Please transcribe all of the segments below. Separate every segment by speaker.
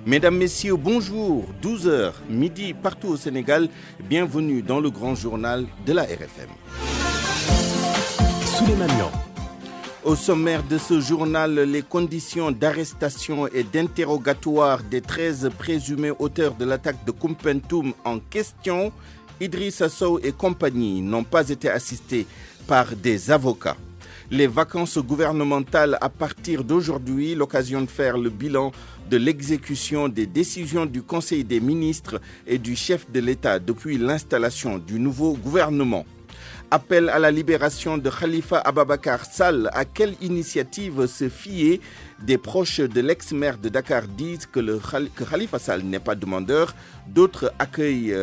Speaker 1: Mesdames, Messieurs, bonjour, 12 heures, midi partout au Sénégal, bienvenue dans le grand journal de la RFM.
Speaker 2: Souleymane Niang.
Speaker 1: Au sommaire de ce journal, les conditions d'arrestation et d'interrogatoire des 13 présumés auteurs de l'attaque de Koumpentoum en question, Idrissa Sow et compagnie n'ont pas été assistés par des avocats. Les vacances gouvernementales à partir d'aujourd'hui, l'occasion de faire le bilan de l'exécution des décisions du Conseil des ministres et du chef de l'État depuis l'installation du nouveau gouvernement. Appel à la libération de Khalifa Ababacar Sall. À quelle initiative se fier? Des proches de l'ex-maire de Dakar disent que Khalifa Sall n'est pas demandeur. D'autres accueillent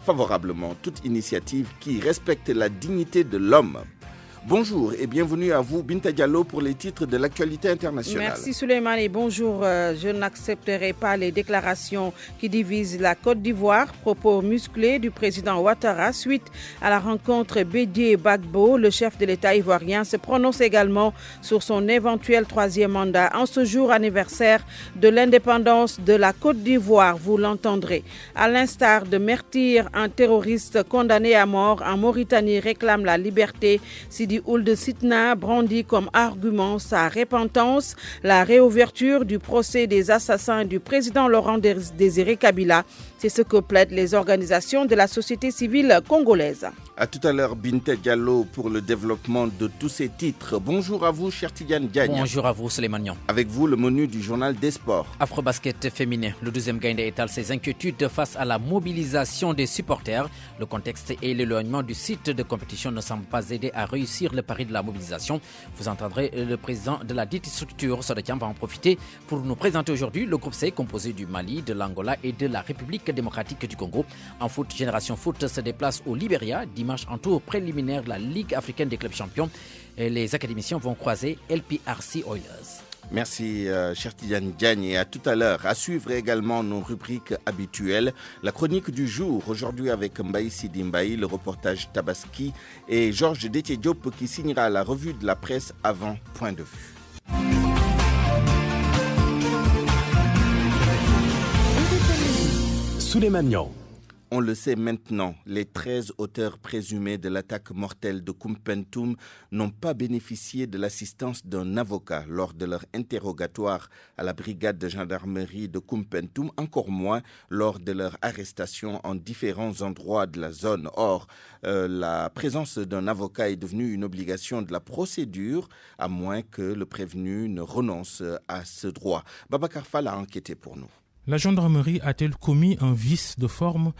Speaker 1: favorablement toute initiative qui respecte la dignité de l'homme. Bonjour et bienvenue à vous, Binta Diallo, pour les titres de l'actualité internationale.
Speaker 3: Merci Souleymane et bonjour. Je n'accepterai pas les déclarations qui divisent la Côte d'Ivoire. Propos musclés du président Ouattara suite à la rencontre Bédié-Bagbo. Le chef de l'État ivoirien se prononce également sur son éventuel troisième mandat en ce jour anniversaire de l'indépendance de la Côte d'Ivoire. Vous l'entendrez. À l'instar de Mertir, un terroriste condamné à mort en Mauritanie réclame la liberté. Sidi Ould Sitna brandit comme argument sa repentance, la réouverture du procès des assassins du président Laurent Désiré Kabila. C'est ce que plaident les organisations de la société civile congolaise.
Speaker 1: À tout à l'heure, Binta Diallo, pour le développement de tous ces titres. Bonjour à vous, cher Tidiane Diagne.
Speaker 4: Bonjour à vous, Souleymane Niang.
Speaker 1: Avec vous, le menu du journal des sports.
Speaker 4: Afrobasket féminin, le deuxième Gaïndé étale ses inquiétudes face à la mobilisation des supporters. Le contexte et l'éloignement du site de compétition ne semblent pas aider à réussir le pari de la mobilisation. Vous entendrez le président de la dite structure, Sodatian, va en profiter pour nous présenter aujourd'hui le groupe C composé du Mali, de l'Angola et de la République démocratique du Congo. En foot, Génération Foot se déplace au Libéria dimanche en tour préliminaire de la Ligue africaine des clubs champions. Et les académiciens vont croiser LPRC Oilers.
Speaker 1: Merci, cher Tidiane Diagne. Et à tout à l'heure. À suivre également nos rubriques habituelles. La chronique du jour, aujourd'hui avec Mbaye Sidi Mbaye, le reportage Tabaski et Georges Détié Diop qui signera la revue de la presse avant Point de vue.
Speaker 2: Souleymane Niang.
Speaker 1: On le sait maintenant, les 13 auteurs présumés de l'attaque mortelle de Koumpentoum n'ont pas bénéficié de l'assistance d'un avocat lors de leur interrogatoire à la brigade de gendarmerie de Koumpentoum, encore moins lors de leur arrestation en différents endroits de la zone. Or, la présence d'un avocat est devenue une obligation de la procédure, à moins que le prévenu ne renonce à ce droit. Babacar Fall a enquêté pour nous.
Speaker 5: La gendarmerie a-t-elle commis un vice de forme?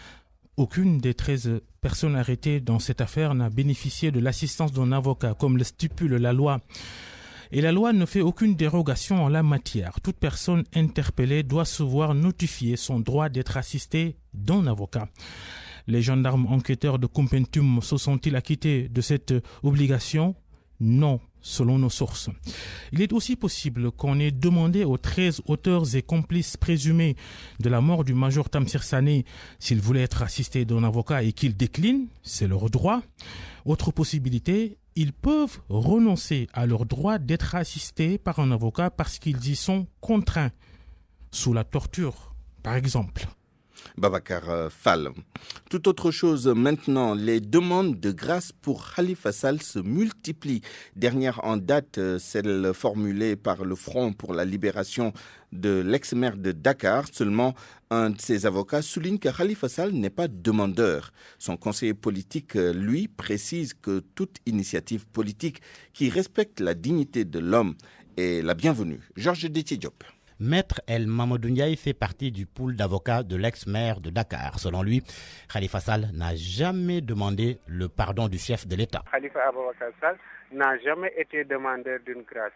Speaker 5: Aucune des 13 personnes arrêtées dans cette affaire n'a bénéficié de l'assistance d'un avocat, comme le stipule la loi. Et la loi ne fait aucune dérogation en la matière. Toute personne interpellée doit se voir notifier son droit d'être assistée d'un avocat. Les gendarmes enquêteurs de Koumpentoum se sont-ils acquittés de cette obligation? Non, selon nos sources. Il est aussi possible qu'on ait demandé aux 13 auteurs et complices présumés de la mort du major Tamsir Sané s'ils voulaient être assistés d'un avocat et qu'ils déclinent, c'est leur droit. Autre possibilité, ils peuvent renoncer à leur droit d'être assistés par un avocat parce qu'ils y sont contraints, sous la torture, par exemple.
Speaker 1: Babacar Fall. Tout autre chose maintenant, les demandes de grâce pour Khalifa Sall se multiplient. Dernière en date, celle formulée par le Front pour la libération de l'ex-maire de Dakar. Seulement, un de ses avocats souligne que Khalifa Sall n'est pas demandeur. Son conseiller politique, lui, précise que toute initiative politique qui respecte la dignité de l'homme est la bienvenue. Georges Détié Diop.
Speaker 6: Maître El Mamadou Ndiaye fait partie du pool d'avocats de l'ex-maire de Dakar. Selon lui, Khalifa Sall n'a jamais demandé le pardon du chef de l'État.
Speaker 7: Khalifa Ababacar Sall n'a jamais été demandeur d'une grâce.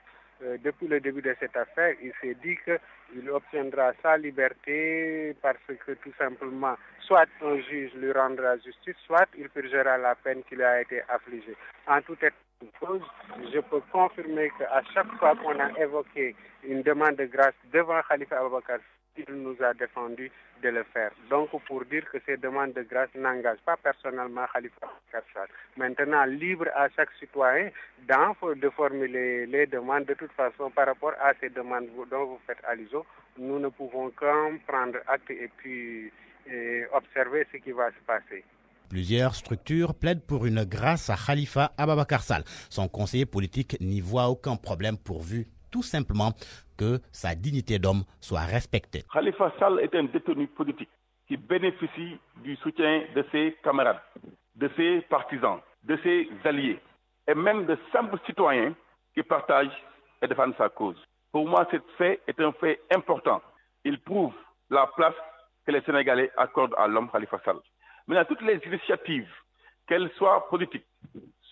Speaker 7: Depuis le début de cette affaire, il s'est dit qu'il obtiendra sa liberté parce que tout simplement, soit un juge lui rendra justice, soit il purgera la peine qui lui a été affligée. En tout état de cause, je peux confirmer qu'à chaque fois qu'on a évoqué une demande de grâce devant Khalifa Ababacar, il nous a défendu de le faire. Donc pour dire que ces demandes de grâce n'engagent pas personnellement Khalifa Ababacar Sall. Maintenant, libre à chaque citoyen de formuler les demandes. De toute façon, par rapport à ces demandes dont vous faites allusion, nous ne pouvons qu'en prendre acte et puis observer ce qui va se passer.
Speaker 6: Plusieurs structures plaident pour une grâce à Khalifa Ababacar Sall. Son conseiller politique n'y voit aucun problème pourvu tout simplement que sa dignité d'homme soit respectée.
Speaker 2: Khalifa Sall est un détenu politique qui bénéficie du soutien de ses camarades, de ses partisans, de ses alliés et même de simples citoyens qui partagent et défendent sa cause. Pour moi, ce fait est un fait important. Il prouve la place que les Sénégalais accordent à l'homme Khalifa Sall. Maintenant, toutes les initiatives, qu'elles soient politiques,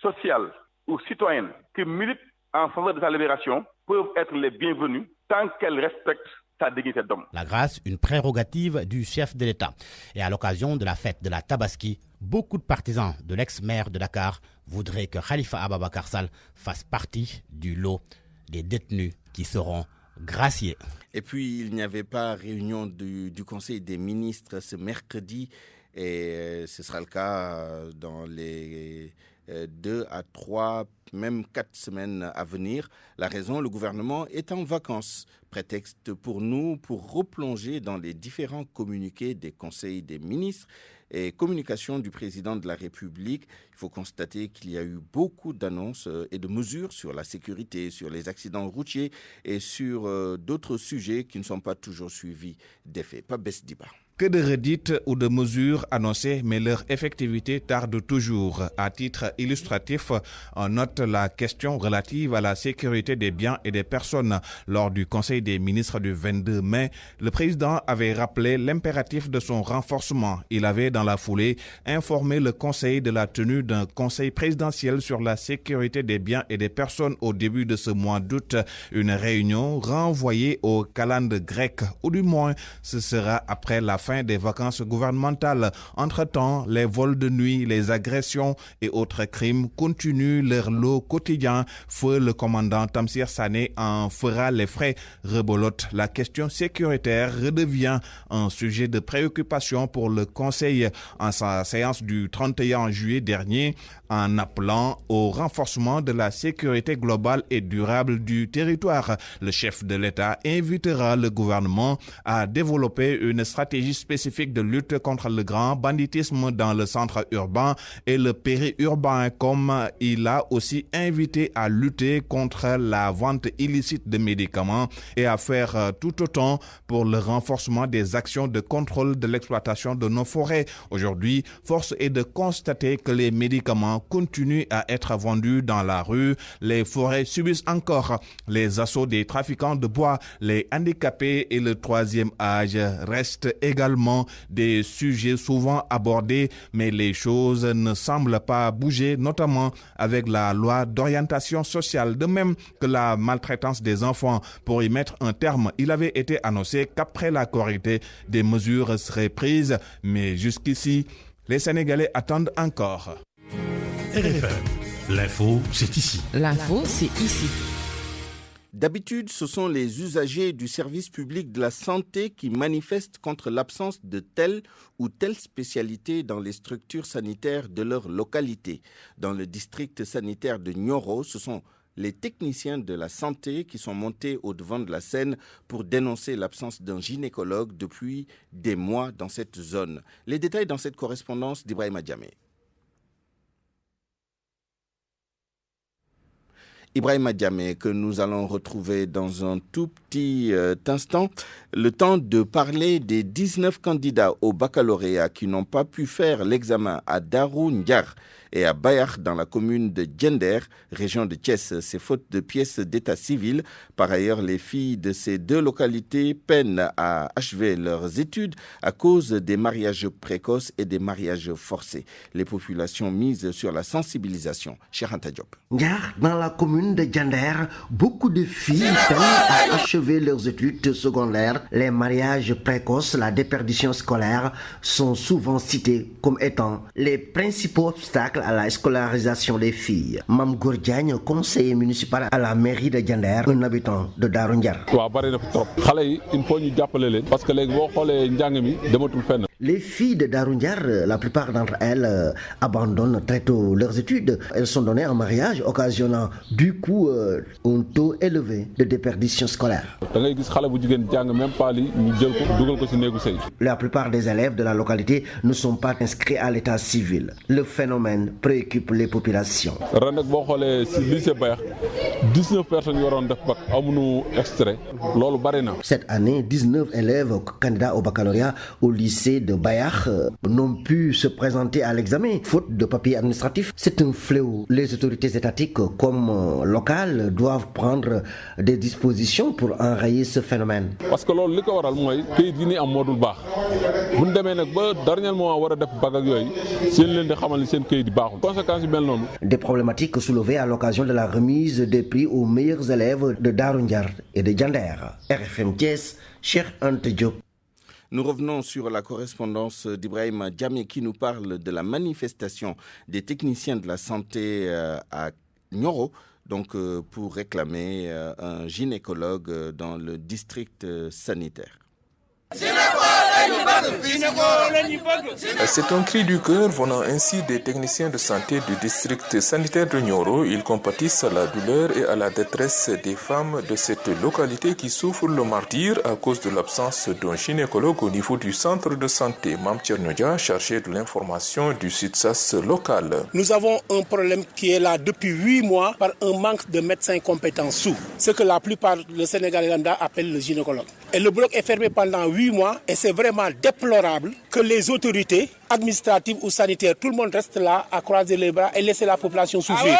Speaker 2: sociales ou citoyennes, qui militent en faveur de sa libération, peuvent être les bienvenues tant qu'elles respectent sa dignité d'homme.
Speaker 6: La grâce, une prérogative du chef de l'État. Et à l'occasion de la fête de la Tabaski, beaucoup de partisans de l'ex-maire de Dakar voudraient que Khalifa Ababacar Sall fasse partie du lot des détenus qui seront graciés.
Speaker 1: Et puis, il n'y avait pas réunion du Conseil des ministres ce mercredi. Et ce sera le cas dans les 2 à 3, même 4 semaines à venir. La raison, le gouvernement est en vacances. Prétexte pour nous pour replonger dans les différents communiqués des conseils des ministres et communication du président de la République. Il faut constater qu'il y a eu beaucoup d'annonces et de mesures sur la sécurité, sur les accidents routiers et sur d'autres sujets qui ne sont pas toujours suivis d'effet. Pas Besdiba.
Speaker 8: Que de redites ou de mesures annoncées, mais leur effectivité tarde toujours. À titre illustratif, on note la question relative à la sécurité des biens et des personnes. Lors du Conseil des ministres du 22 mai, le président avait rappelé l'impératif de son renforcement. Il avait, dans la foulée, informé le Conseil de la tenue d'un conseil présidentiel sur la sécurité des biens et des personnes au début de ce mois d'août. Une réunion renvoyée au calendrier grec, ou du moins, ce sera après la fin des vacances gouvernementales. Entre-temps, les vols de nuit, les agressions et autres crimes continuent leur lot quotidien. Feu le commandant Tamsir Sané en fera les frais. Rebolote, la question sécuritaire redevient un sujet de préoccupation pour le Conseil en sa séance du 31 juillet dernier, en appelant au renforcement de la sécurité globale et durable du territoire. Le chef de l'État invitera le gouvernement à développer une stratégie spécifique de lutte contre le grand banditisme dans le centre urbain et le périurbain, comme il a aussi invité à lutter contre la vente illicite de médicaments et à faire tout autant pour le renforcement des actions de contrôle de l'exploitation de nos forêts. Aujourd'hui, force est de constater que les médicaments continuent à être vendus dans la rue. Les forêts subissent encore les assauts des trafiquants de bois. Les handicapés et le troisième âge restent également des sujets souvent abordés, mais les choses ne semblent pas bouger, notamment avec la loi d'orientation sociale, de même que la maltraitance des enfants. Pour y mettre un terme, il avait été annoncé qu'après la Korité, des mesures seraient prises, mais jusqu'ici, les Sénégalais attendent encore.
Speaker 9: RFM, l'info, c'est ici.
Speaker 10: L'info, c'est ici.
Speaker 1: D'habitude, ce sont les usagers du service public de la santé qui manifestent contre l'absence de telle ou telle spécialité dans les structures sanitaires de leur localité. Dans le district sanitaire de Nioro, ce sont les techniciens de la santé qui sont montés au devant de la scène pour dénoncer l'absence d'un gynécologue depuis des mois dans cette zone. Les détails dans cette correspondance d'Ibrahima Diamé. Ibrahima Diamé, que nous allons retrouver dans un tout petit instant, le temps de parler des 19 candidats au baccalauréat qui n'ont pas pu faire l'examen à Darou Ndiar et à Bayar dans la commune de Djender, région de Thiès. C'est faute de pièces d'état civil. Par ailleurs, les filles de ces deux localités peinent à achever leurs études à cause des mariages précoces et des mariages forcés. Les populations misent sur la sensibilisation. Cheikh Anta Diop.
Speaker 11: Dans la commune de Djender, beaucoup de filles peinent à achever leurs études secondaires. Les mariages précoces, la déperdition scolaire sont souvent cités comme étant les principaux obstacles à la scolarisation des filles. Mam Gourdiagne, conseiller municipal à la mairie de Diender, un habitant de Darou Ndiar. Les filles de Darou Ndiar, la plupart d'entre elles abandonnent très tôt leurs études. Elles sont données en mariage, occasionnant du coup un taux élevé de déperdition scolaire. La plupart des élèves de la localité ne sont pas inscrits à l'état civil. Le phénomène préoccupe les populations. Cette année, 19 élèves candidats au baccalauréat au lycée de Bayach n'ont pu se présenter à l'examen, faute de papiers administratifs. C'est un fléau. Les autorités étatiques comme locales doivent prendre des dispositions pour enrayer ce phénomène.
Speaker 10: Parce que
Speaker 11: des problématiques soulevées à l'occasion de la remise des prix aux meilleurs élèves de Darou Ndiar et de Diender. RFM Thiès, Cheikh Ante Diop.
Speaker 1: Nous revenons sur la correspondance d'Ibrahim Diamé qui nous parle de la manifestation des techniciens de la santé à Nioro, donc pour réclamer un gynécologue dans le district sanitaire.
Speaker 12: C'est un cri du cœur venant ainsi des techniciens de santé du district sanitaire de Nioro. Ils compatissent à la douleur et à la détresse des femmes de cette localité qui souffrent le martyre à cause de l'absence d'un gynécologue au niveau du centre de santé. Mam Tchernodia, chargé de l'information du SUTSAS local.
Speaker 13: Nous avons un problème qui est là depuis 8 mois par un manque de médecins compétents sous, ce que la plupart du Sénégal lambda appellent le gynécologue. Et le bloc est fermé pendant 8 mois et c'est vraiment déplorable que les autorités administratives ou sanitaires, tout le monde reste là à croiser les bras et laisser la population souffrir.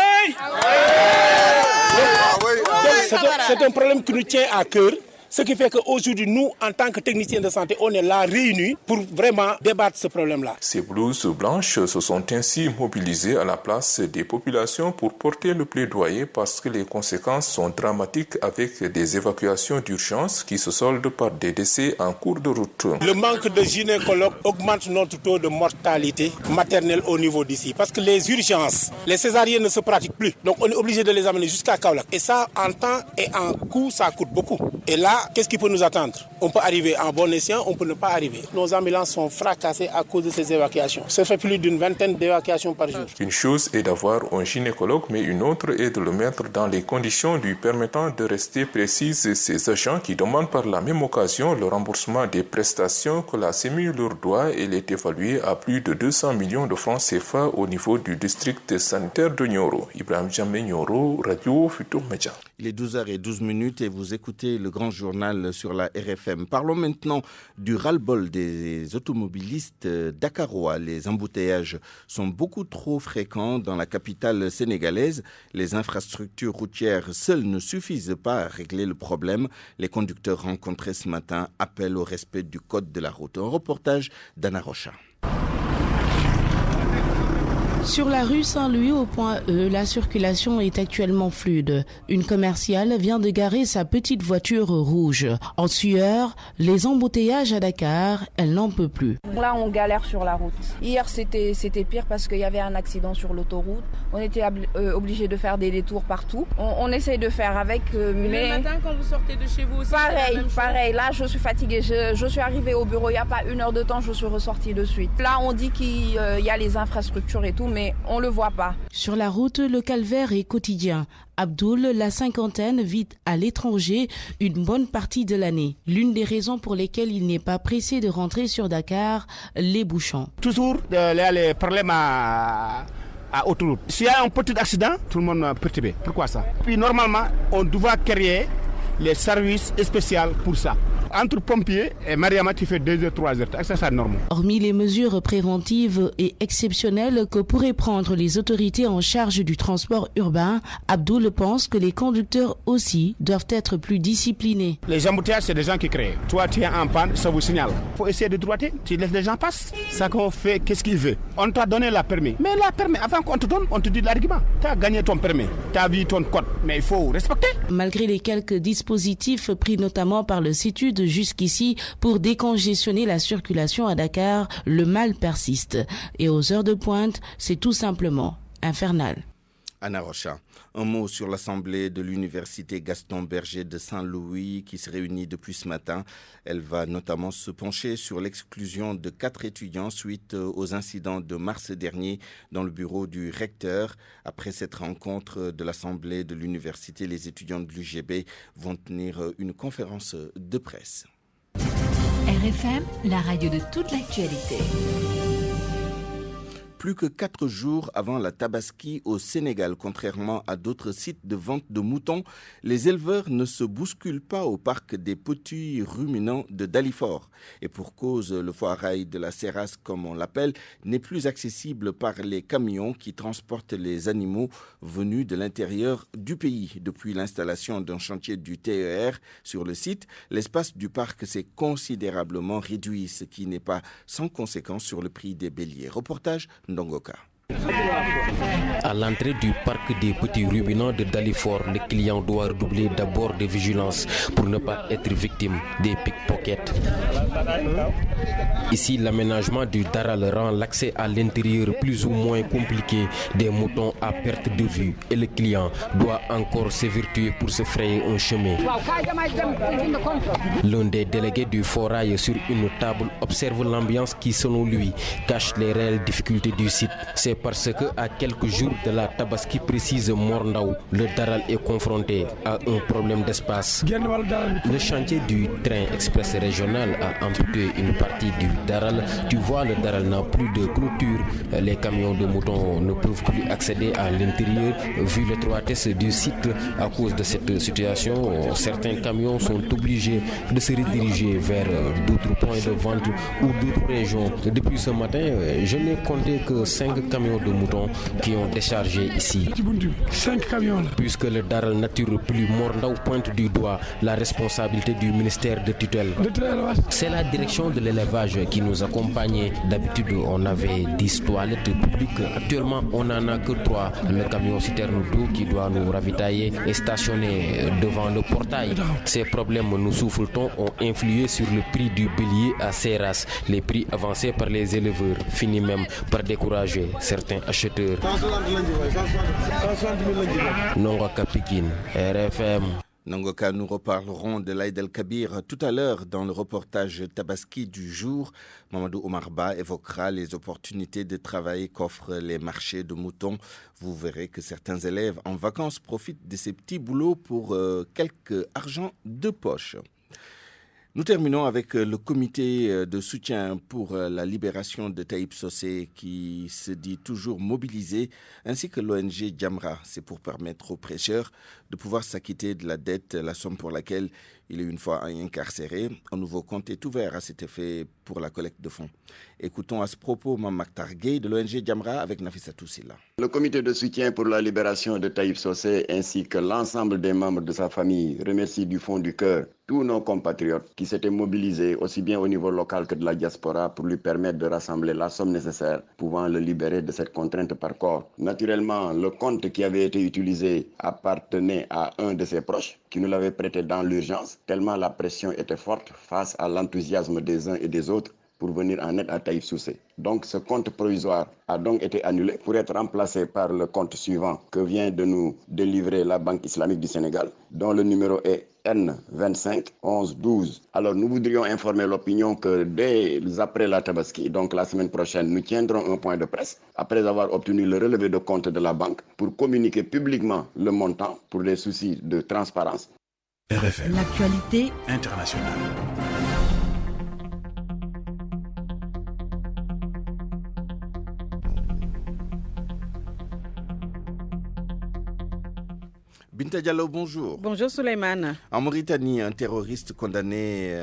Speaker 13: C'est un problème qui nous tient à cœur. Ce qui fait qu'aujourd'hui, nous, en tant que techniciens de santé, on est là réunis pour vraiment débattre ce problème-là.
Speaker 12: Ces blouses blanches se sont ainsi mobilisées à la place des populations pour porter le plaidoyer parce que les conséquences sont dramatiques avec des évacuations d'urgence qui se soldent par des décès en cours de route.
Speaker 13: Le manque de gynécologues augmente notre taux de mortalité maternelle au niveau d'ici parce que les urgences, les césariennes ne se pratiquent plus. Donc on est obligé de les amener jusqu'à Kaolack. Et ça, en temps et en coût, ça coûte beaucoup. Et là, qu'est-ce qui peut nous attendre? On peut arriver en bon escient, on peut ne pas arriver. Nos ambulances sont fracassées à cause de ces évacuations. Ça fait plus d'une vingtaine d'évacuations par jour.
Speaker 12: Une chose est d'avoir un gynécologue, mais une autre est de le mettre dans les conditions lui permettant de rester précise. Ces agents qui demandent par la même occasion le remboursement des prestations que la CEMU leur doit. Elle est évaluée à plus de 200 millions de francs CFA au niveau du district sanitaire de Nioro. Ibrahim Jamé, Nioro, Radio Futur Média.
Speaker 1: Il est 12h12 et vous écoutez le grand journal sur la RFM. Parlons maintenant du ras-le-bol des automobilistes dakarois. Les embouteillages sont beaucoup trop fréquents dans la capitale sénégalaise. Les infrastructures routières seules ne suffisent pas à régler le problème. Les conducteurs rencontrés ce matin appellent au respect du code de la route. Un reportage d'Anna Rocha.
Speaker 14: Sur la rue Saint-Louis au point E, la circulation est actuellement fluide. Une commerciale vient de garer sa petite voiture rouge. En sueur, les embouteillages à Dakar, elle n'en peut plus.
Speaker 15: Là, on galère sur la route. Hier, c'était pire parce qu'il y avait un accident sur l'autoroute. On était obligé de faire des détours partout. On essaye de faire avec, mais...
Speaker 3: Le matin, quand vous sortez de chez vous aussi,
Speaker 15: pareil. Là, je suis fatiguée. Je suis arrivée au bureau, il n'y a pas 1 heure de temps, je suis ressortie de suite. Là, on dit qu'il y a les infrastructures et tout, mais on le voit pas.
Speaker 14: Sur la route, le calvaire est quotidien. Abdoul, la cinquantaine, vit à l'étranger une bonne partie de l'année. L'une des raisons pour lesquelles il n'est pas pressé de rentrer sur Dakar, les bouchons.
Speaker 16: Toujours les problèmes à autoroute. S'il y a un petit accident, tout le monde est perturbé. Pourquoi ça? Puis normalement, on doit créer les services spéciaux pour ça. Entre pompiers et Mariama, tu fais 2 heures, 3 heures. Ça, c'est normal.
Speaker 14: Hormis les mesures préventives et exceptionnelles que pourraient prendre les autorités en charge du transport urbain, Abdoul pense que les conducteurs aussi doivent être plus disciplinés.
Speaker 16: Les embouteillages, c'est des gens qui créent. Toi, tu es en panne, ça vous signale. Il faut essayer de droiter. Tu laisses les gens passer. Ça qu'on fait, qu'est-ce qu'il veut? On t'a donné la permis. Mais la permis, avant qu'on te donne, on te dit l'argument. Tu as gagné ton permis. Tu as vu ton code. Mais il faut respecter.
Speaker 14: Malgré les quelques dispositifs pris notamment par le CETUD jusqu'ici pour décongestionner la circulation à Dakar, le mal persiste. Et aux heures de pointe, c'est tout simplement infernal.
Speaker 1: Anna Rocha, un mot sur l'Assemblée de l'Université Gaston Berger de Saint-Louis qui se réunit depuis ce matin. Elle va notamment se pencher sur l'exclusion de 4 étudiants suite aux incidents de mars dernier dans le bureau du recteur. Après cette rencontre de l'Assemblée de l'Université, les étudiants de l'UGB vont tenir une conférence de presse.
Speaker 10: RFM, la radio de toute l'actualité.
Speaker 1: Plus que 4 jours avant la Tabaski au Sénégal, contrairement à d'autres sites de vente de moutons, les éleveurs ne se bousculent pas au parc des petits ruminants de Dalifort. Et pour cause, le foirail de la Seras, comme on l'appelle, n'est plus accessible par les camions qui transportent les animaux venus de l'intérieur du pays. Depuis l'installation d'un chantier du TER sur le site, l'espace du parc s'est considérablement réduit, ce qui n'est pas sans conséquence sur le prix des béliers. Reportage Ndongoka.
Speaker 17: À l'entrée du parc des petits ruminants de Dalifort, le client doit redoubler d'abord de vigilance pour ne pas être victime des pickpockets. Ici, l'aménagement du daral rend l'accès à l'intérieur plus ou moins compliqué, des moutons à perte de vue, et le client doit encore s'évertuer pour se frayer un chemin. L'un des délégués du forail sur une table observe l'ambiance qui, selon lui, cache les réelles difficultés du site. C'est parce que à quelques jours de la Tabaski précise Morndaou, le daral est confronté à un problème d'espace. Le chantier du train express régional a amputé une partie du daral. Tu vois, le daral n'a plus de clôture. Les camions de moutons ne peuvent plus accéder à l'intérieur vu l'étroitesse du site. À cause de cette situation, certains camions sont obligés de se rediriger vers d'autres points de vente ou d'autres régions. Depuis ce matin, je n'ai compté que 5 camions de moutons qui ont déchargé ici.
Speaker 18: 5 camions.
Speaker 17: Puisque le daral nature plus Morndaou pointe du doigt la responsabilité du ministère de tutelle. C'est la direction de l'élevage qui nous accompagnait. D'habitude, on avait 10 toilettes publiques. Actuellement, on n'en a que 3. Le camion citerne d'eau qui doit nous ravitailler est stationné devant le portail. Ces problèmes, nous souffle-t-on, ont influé sur le prix du bélier à Seras. Les prix avancés par les éleveurs finissent même par décourager certains acheteurs. Nongoka Pikine, RFM.
Speaker 1: Nangoka, nous reparlerons de l'Aïd el-Kabir tout à l'heure dans le reportage Tabaski du jour. Mamadou Omarba évoquera les opportunités de travail qu'offrent les marchés de moutons. Vous verrez que certains élèves en vacances profitent de ces petits boulots pour quelques argent de poche. Nous terminons avec le comité de soutien pour la libération de Taïb Socé qui se dit toujours mobilisé, ainsi que l'ONG Jamra. C'est pour permettre aux prêcheurs de pouvoir s'acquitter de la dette, la somme pour laquelle il est une fois incarcéré. Un nouveau compte est ouvert à cet effet pour la collecte de fonds. Écoutons à ce propos Mamaktar Gueye de l'ONG Jamra avec Nafissa Toussila.
Speaker 19: Le comité de soutien pour la libération de Taïb Socé ainsi que l'ensemble des membres de sa famille remercie du fond du cœur tous nos compatriotes qui s'étaient mobilisés aussi bien au niveau local que de la diaspora pour lui permettre de rassembler la somme nécessaire pouvant le libérer de cette contrainte par corps. Naturellement, le compte qui avait été utilisé appartenait à un de ses proches qui nous l'avait prêté dans l'urgence, tellement la pression était forte face à l'enthousiasme des uns et des autres pour venir en aide à Taïb Socé. Donc ce compte provisoire a donc été annulé pour être remplacé par le compte suivant que vient de nous délivrer la Banque islamique du Sénégal, dont le numéro est N25 11 12. Alors nous voudrions informer l'opinion que dès après la Tabaski, donc la semaine prochaine, nous tiendrons un point de presse après avoir obtenu le relevé de compte de la banque pour communiquer publiquement le montant pour les soucis de transparence.
Speaker 9: RFM.
Speaker 10: L'actualité
Speaker 9: internationale.
Speaker 1: Binta Diallo, bonjour.
Speaker 3: Bonjour Souleymane.
Speaker 1: En Mauritanie, un terroriste condamné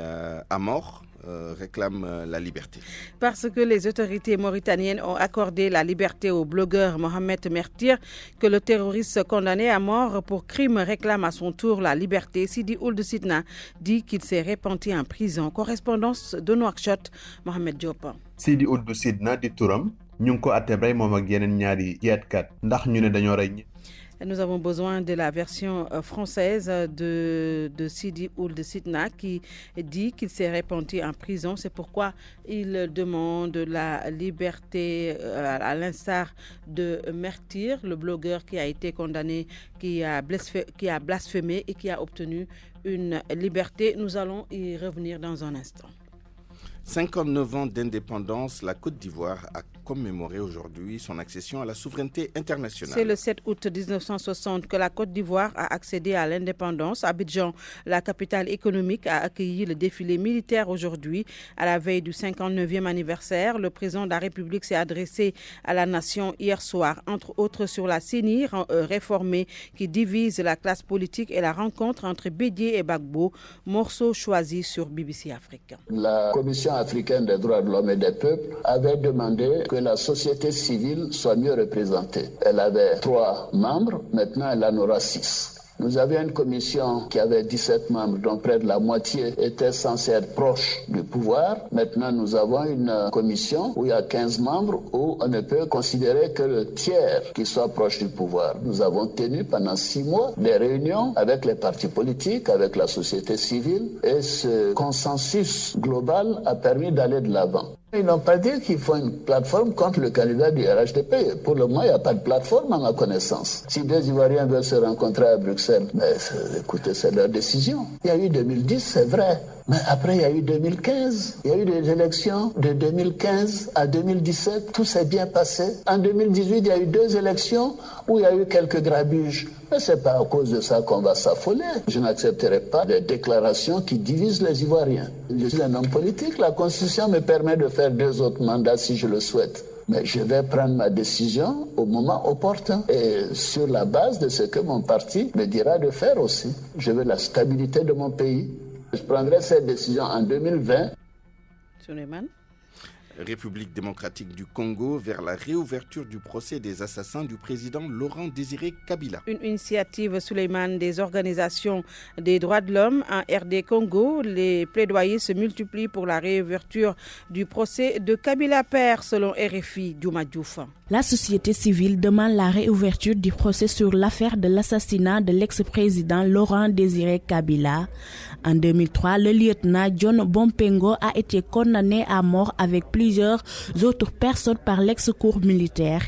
Speaker 1: à mort réclame la liberté.
Speaker 3: Parce que les autorités mauritaniennes ont accordé la liberté au blogueur Mohamed Mertir, que le terroriste condamné à mort pour crime réclame à son tour la liberté. Sidi Ould Sidna dit qu'il s'est repenti en prison. Correspondance de Nouakchott, Mohamed Diop.
Speaker 20: Sidi Ould Sidna di turam ñu ngi ko atte rey moom ak yeneen ñaari jeetkat ndax ñu ne dañoo rey
Speaker 3: Nous avons besoin de la version française de Sidi Ould Sidna qui dit qu'il s'est repenti en prison. C'est pourquoi il demande la liberté à l'instar de Mertir, le blogueur qui a été condamné, qui a blasphémé et qui a obtenu une liberté. Nous allons y revenir dans un instant.
Speaker 1: 59 ans d'indépendance, la Côte d'Ivoire a commémoré aujourd'hui son accession à la souveraineté internationale.
Speaker 3: C'est le 7 août 1960 que la Côte d'Ivoire a accédé à l'indépendance. Abidjan, la capitale économique, a accueilli le défilé militaire aujourd'hui. À la veille du 59e anniversaire, le président de la République s'est adressé à la nation hier soir, entre autres sur la CENI réformée qui divise la classe politique et la rencontre entre Bédié et Gbagbo, morceau choisi sur BBC Afrique.
Speaker 18: La Commission africaine des droits de l'homme et des peuples avait demandé que la société civile soit mieux représentée. Elle avait 3 membres, maintenant elle en aura 6. Nous avions une commission qui avait 17 membres, dont près de la moitié était censée être proche du pouvoir. Maintenant, nous avons une commission où il y a 15 membres, où on ne peut considérer que le tiers qui soit proche du pouvoir. Nous avons tenu pendant 6 mois des réunions avec les partis politiques, avec la société civile, et ce consensus global a permis d'aller de l'avant. Ils n'ont pas dit qu'il faut une plateforme contre le candidat du RHDP. Pour le moment, il n'y a pas de plateforme à ma connaissance. Si 2 Ivoiriens veulent se rencontrer à Bruxelles, mais écoutez, c'est leur décision. Il y a eu 2010, c'est vrai. Mais après, il y a eu 2015. Il y a eu des élections de 2015 à 2017. Tout s'est bien passé. En 2018, il y a eu 2 élections où il y a eu quelques grabuges. Mais ce n'est pas à cause de ça qu'on va s'affoler. Je n'accepterai pas des déclarations qui divisent les Ivoiriens. Je suis un homme politique. La Constitution me permet de faire 2 autres mandats si je le souhaite. Mais je vais prendre ma décision au moment opportun et sur la base de ce que mon parti me dira de faire aussi. Je veux la stabilité de mon pays. Je prendrai cette décision en 2020.
Speaker 3: Suleiman.
Speaker 1: République démocratique du Congo vers la réouverture du procès des assassins du président Laurent Désiré Kabila.
Speaker 3: Une initiative, Suleiman, des organisations des droits de l'homme en RD Congo. Les plaidoyers se multiplient pour la réouverture du procès de Kabila père, selon RFI Diouma Diouf.
Speaker 14: La société civile demande la réouverture du procès sur l'affaire de l'assassinat de l'ex-président Laurent Désiré Kabila. En 2003, le lieutenant John Bompengo a été condamné à mort avec plusieurs autres personnes par l'ex-cour militaire.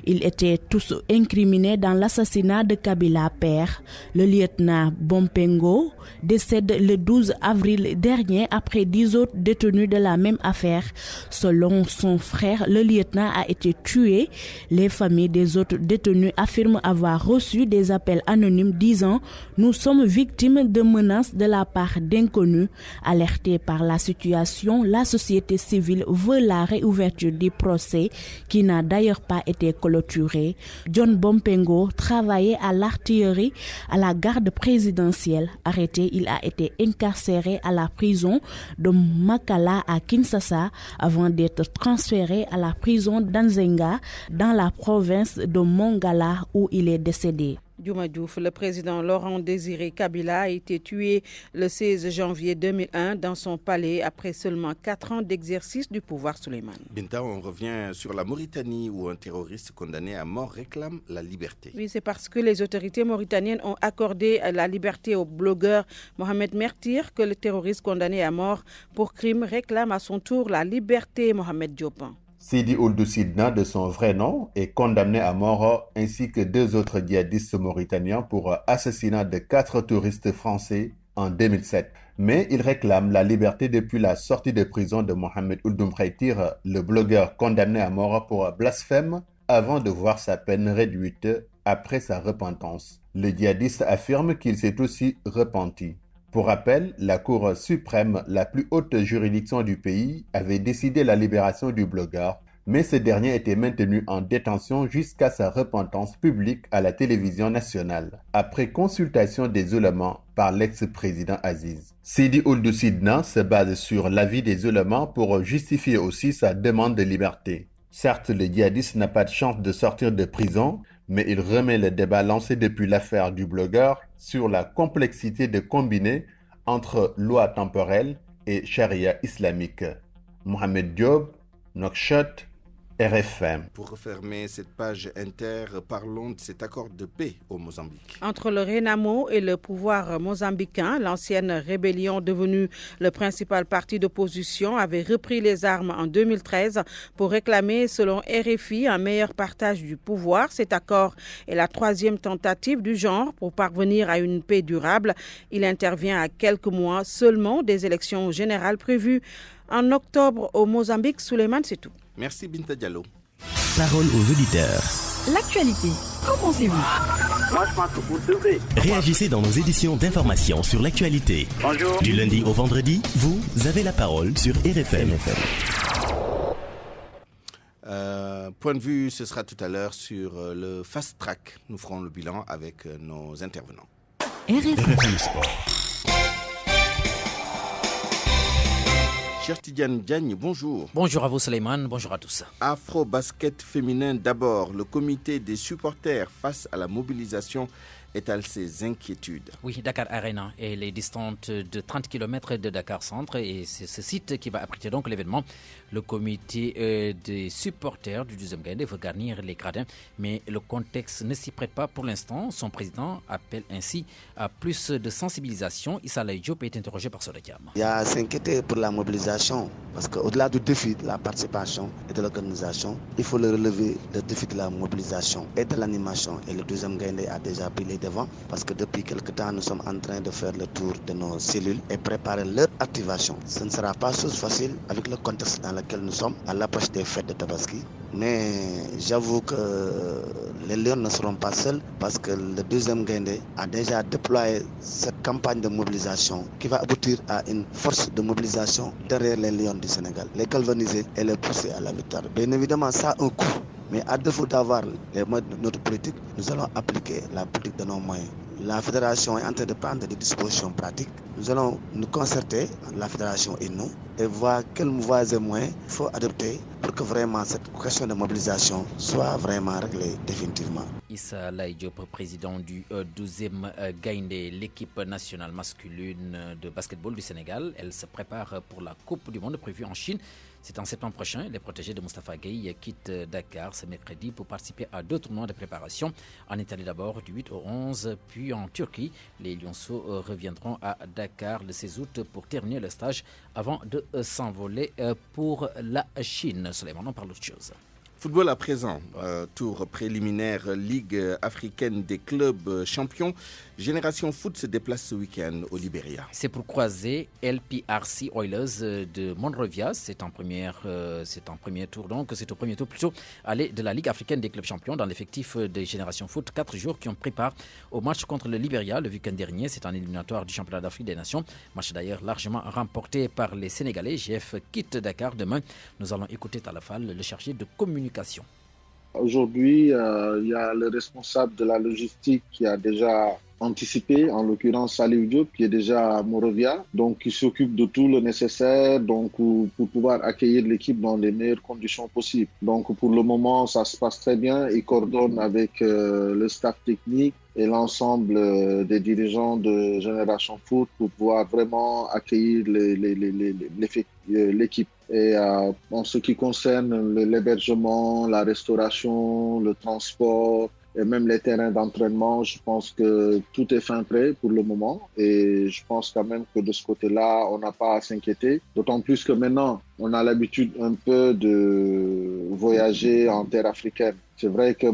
Speaker 14: Ils étaient tous incriminés dans l'assassinat de Kabila père. Le lieutenant Bompengo décède le 12 avril dernier après 10 autres détenus de la même affaire. Selon son frère, le lieutenant a été tué. Les familles des autres détenus affirment avoir reçu des appels anonymes disant « Nous sommes victimes de menaces de la part d'inconnus ». Alertée par la situation, la société civile veut la réouverture du procès qui n'a d'ailleurs pas été clôturé. John Bompengo travaillait à l'artillerie à la garde présidentielle. Arrêté, il a été incarcéré à la prison de Makala à Kinshasa avant d'être transféré à la prison d'Anzenga dans la province de Mongala où il est décédé.
Speaker 3: Diouma Diouf, le président Laurent Désiré Kabila a été tué le 16 janvier 2001 dans son palais après seulement 4 ans d'exercice du pouvoir Suleiman.
Speaker 1: Binta, on revient sur la Mauritanie où un terroriste condamné à mort réclame la liberté.
Speaker 3: Oui, c'est parce que les autorités mauritaniennes ont accordé la liberté au blogueur Mohamed Mertir que le terroriste condamné à mort pour crime réclame à son tour la liberté. Mohamed Diop.
Speaker 20: Sidi Ould Sidna, de son vrai nom, est condamné à mort ainsi que 2 autres djihadistes mauritaniens pour assassinat de 4 touristes français en 2007. Mais il réclame la liberté depuis la sortie de prison de Mohamed Ould Mertir, le blogueur condamné à mort pour blasphème avant de voir sa peine réduite après sa repentance. Le djihadiste affirme qu'il s'est aussi repenti. Pour rappel, la Cour suprême, la plus haute juridiction du pays, avait décidé la libération du blogueur, mais ce dernier était maintenu en détention jusqu'à sa repentance publique à la télévision nationale, après consultation des oulémas par l'ex-président Aziz. Sidi Ould Sidna se base sur l'avis des oulémas pour justifier aussi sa demande de liberté. Certes, le djihadiste n'a pas de chance de sortir de prison, mais il remet le débat lancé depuis l'affaire du blogueur sur la complexité de combiner entre loi temporelle et charia islamique. Mohamed Diop, Nouakchott, RFM.
Speaker 1: Pour refermer cette page inter, parlons de cet accord de paix au Mozambique.
Speaker 3: Entre le Renamo et le pouvoir mozambicain, l'ancienne rébellion devenue le principal parti d'opposition avait repris les armes en 2013 pour réclamer, selon RFI, un meilleur partage du pouvoir. Cet accord est la troisième tentative du genre pour parvenir à une paix durable. Il intervient à quelques mois seulement des élections générales prévues en octobre au Mozambique. Souleymane, c'est tout.
Speaker 1: Merci Binta Diallo.
Speaker 21: Parole aux auditeurs.
Speaker 22: L'actualité, qu'en pensez-vous?
Speaker 23: Moi, je pense que vous devez.
Speaker 21: Réagissez dans nos éditions d'information sur l'actualité.
Speaker 23: Bonjour.
Speaker 21: Du lundi au vendredi, vous avez la parole sur RFM.
Speaker 1: Point de vue, ce sera tout à l'heure sur le Fast Track. Nous ferons le bilan avec nos intervenants.
Speaker 21: RFM Sport.
Speaker 1: Cher Tidiane Diagne, bonjour.
Speaker 4: Bonjour à vous Souleymane, bonjour à tous.
Speaker 1: Afro-basket féminin d'abord. Le comité des supporters face à la mobilisation étale ses inquiétudes.
Speaker 4: Oui, Dakar Arena, elle est distante de 30 km de Dakar Centre et c'est ce site qui va abriter donc l'événement. Le comité des supporters du 12e Gaïndé veut garnir les gradins, mais le contexte ne s'y prête pas pour l'instant. Son président appelle ainsi à plus de sensibilisation. Issa Laye Diop est interrogé par Sodekam.
Speaker 24: Il y a à s'inquiéter pour la mobilisation parce qu'au-delà du défi de la participation et de l'organisation, il faut le relever, le défi de la mobilisation et de l'animation. Et le 12e Gaïndé a déjà pris les devants parce que depuis quelque temps, nous sommes en train de faire le tour de nos cellules et préparer leur activation. Ce ne sera pas chose facile avec le contexte dans lequel nous sommes à l'approche des fêtes de Tabaski. Mais j'avoue que les Lions ne seront pas seuls parce que le 12e Gaïndé a déjà déployé cette campagne de mobilisation qui va aboutir à une force de mobilisation derrière les Lions du Sénégal, les galvaniser et les pousser à la victoire. Bien évidemment, ça a un coût. Mais à défaut d'avoir les moyens de notre politique, nous allons appliquer la politique de nos moyens. La fédération est en train de prendre des dispositions pratiques. Nous allons nous concerter, la fédération et nous, et voir quelles voies et moyens il faut adopter pour que vraiment cette question de mobilisation soit vraiment réglée définitivement.
Speaker 4: Issa Laye Diop, président du 12e Gaïndé, l'équipe nationale masculine de basketball du Sénégal. Elle se prépare pour la Coupe du Monde prévue en Chine. C'est en septembre prochain. Les protégés de Moustapha Gueye quittent Dakar ce mercredi pour participer à 2 tournois de préparation. En Italie d'abord, du 8 au 11, puis en Turquie. Les Lionceaux reviendront à Dakar le 16 août pour terminer le stage avant de s'envoler pour la Chine. Souleymane, on parle d'autre chose.
Speaker 1: Football à présent, tour préliminaire Ligue africaine des clubs champions. Génération Foot se déplace ce week-end au Libéria.
Speaker 4: C'est pour croiser LPRC Oilers de Monrovia. C'est en premier tour, donc c'est au premier tour plutôt aller de la Ligue africaine des clubs champions dans l'effectif de Génération Foot. 4 joueurs qui ont pris part au match contre le Libéria le week-end dernier. C'est un éliminatoire du championnat d'Afrique des Nations. Match d'ailleurs largement remporté par les Sénégalais. GF quitte Dakar demain. Nous allons écouter Talafal, le chargé de communication.
Speaker 25: Aujourd'hui, il y a le responsable de la logistique qui a déjà anticipé, en l'occurrence Salif Diop, qui est déjà à Monrovia, donc qui s'occupe de tout le nécessaire donc, pour pouvoir accueillir l'équipe dans les meilleures conditions possibles. Donc pour le moment, ça se passe très bien. Il coordonne avec le staff technique et l'ensemble des dirigeants de Génération Foot pour pouvoir vraiment accueillir l'équipe. Et en ce qui concerne l'hébergement, la restauration, le transport et même les terrains d'entraînement, je pense que tout est fin prêt pour le moment. Et je pense quand même que de ce côté-là, on n'a pas à s'inquiéter. D'autant plus que maintenant, on a l'habitude un peu de voyager en terre africaine. C'est vrai que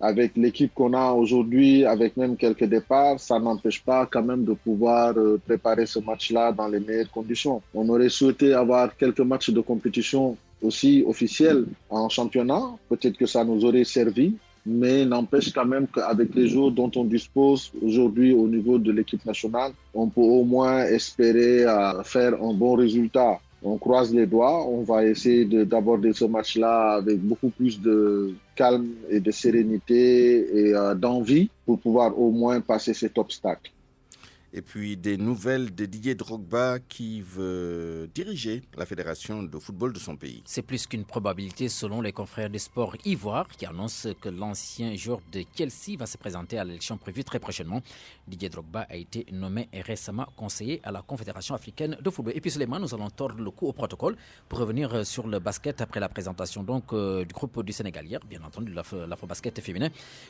Speaker 25: avec l'équipe qu'on a aujourd'hui, avec même quelques départs, ça n'empêche pas quand même de pouvoir préparer ce match-là dans les meilleures conditions. On aurait souhaité avoir quelques matchs de compétition aussi officiels en championnat. Peut-être que ça nous aurait servi, mais n'empêche quand même qu'avec les joueurs dont on dispose aujourd'hui au niveau de l'équipe nationale, on peut au moins espérer faire un bon résultat. On croise les doigts, on va essayer d'aborder ce match-là avec beaucoup plus de calme et de sérénité et d'envie pour pouvoir au moins passer cet obstacle.
Speaker 1: Et puis des nouvelles de Didier Drogba qui veut diriger la fédération de football de son pays.
Speaker 4: C'est plus qu'une probabilité selon les confrères des sports ivoires qui annoncent que l'ancien joueur de Chelsea va se présenter à l'élection prévue très prochainement. Didier Drogba a été nommé récemment conseiller à la Confédération africaine de football. Et puis Suleiman, nous allons tordre le cou au protocole pour revenir sur le basket après la présentation du groupe du Sénégal hier, bien entendu l'Afro-Basket féminin.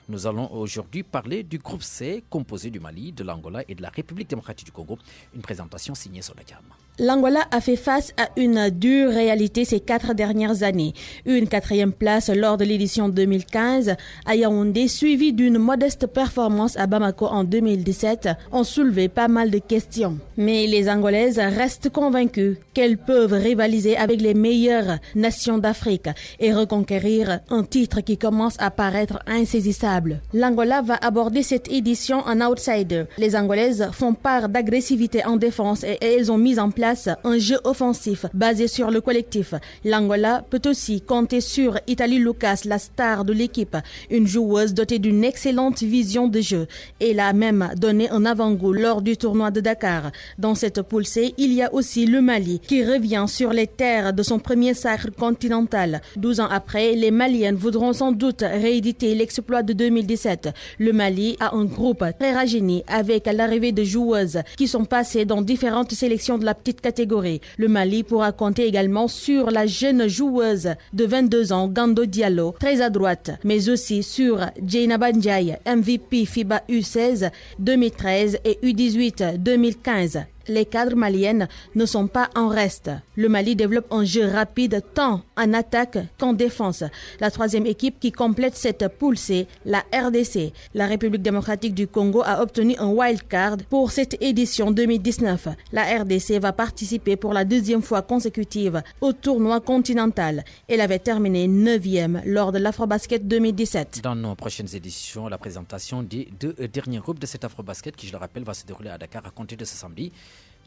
Speaker 4: Nous allons aujourd'hui parler du groupe C composé du Mali, de l'Angola et de la République démocratique du Congo. Une présentation signée Sonakam.
Speaker 2: L'Angola a fait face à une dure réalité ces 4 dernières années. Une 4e place lors de l'édition 2015 à Yaoundé, suivie d'une modeste performance à Bamako en 2017, ont soulevé pas mal de questions. Mais les Angolaises restent convaincues qu'elles peuvent rivaliser avec les meilleures nations d'Afrique et reconquérir un titre qui commence à paraître insaisissable. L'Angola va aborder cette édition en outsider. Les Angolaises font part d'agressivité en défense et elles ont mis en place un jeu offensif basé sur le collectif. L'Angola peut aussi compter sur Italie Lucas, la star de l'équipe, une joueuse dotée d'une excellente vision de jeu. Elle a même donné un avant-goût lors du tournoi de Dakar. Dans cette poule C, il y a aussi le Mali qui revient sur les terres de son premier sacre continental. 12 ans après, les Maliennes voudront sans doute rééditer l'exploit de 2017. Le Mali a un groupe très rajeuni avec l'arrivée de joueuses qui sont passées dans différentes sélections de la petite catégorie. Le Mali pourra compter également sur la jeune joueuse de 22 ans, Gando Diallo, très à droite, mais aussi sur Djeynaba Ndiaye, MVP FIBA U16 2013 et U18 2015. Les cadres maliennes ne sont pas en reste. Le Mali développe un jeu rapide tant en attaque qu'en défense. La 3e équipe qui complète cette poule C, la RDC, la République démocratique du Congo, a obtenu un wildcard pour cette édition 2019. La RDC va participer pour la 2e fois consécutive au tournoi continental. Elle avait terminé 9e lors de l'Afrobasket 2017.
Speaker 4: Dans nos prochaines éditions, la présentation des 2 derniers groupes de cet Afrobasket qui, je le rappelle, va se dérouler à Dakar à compter de ce samedi.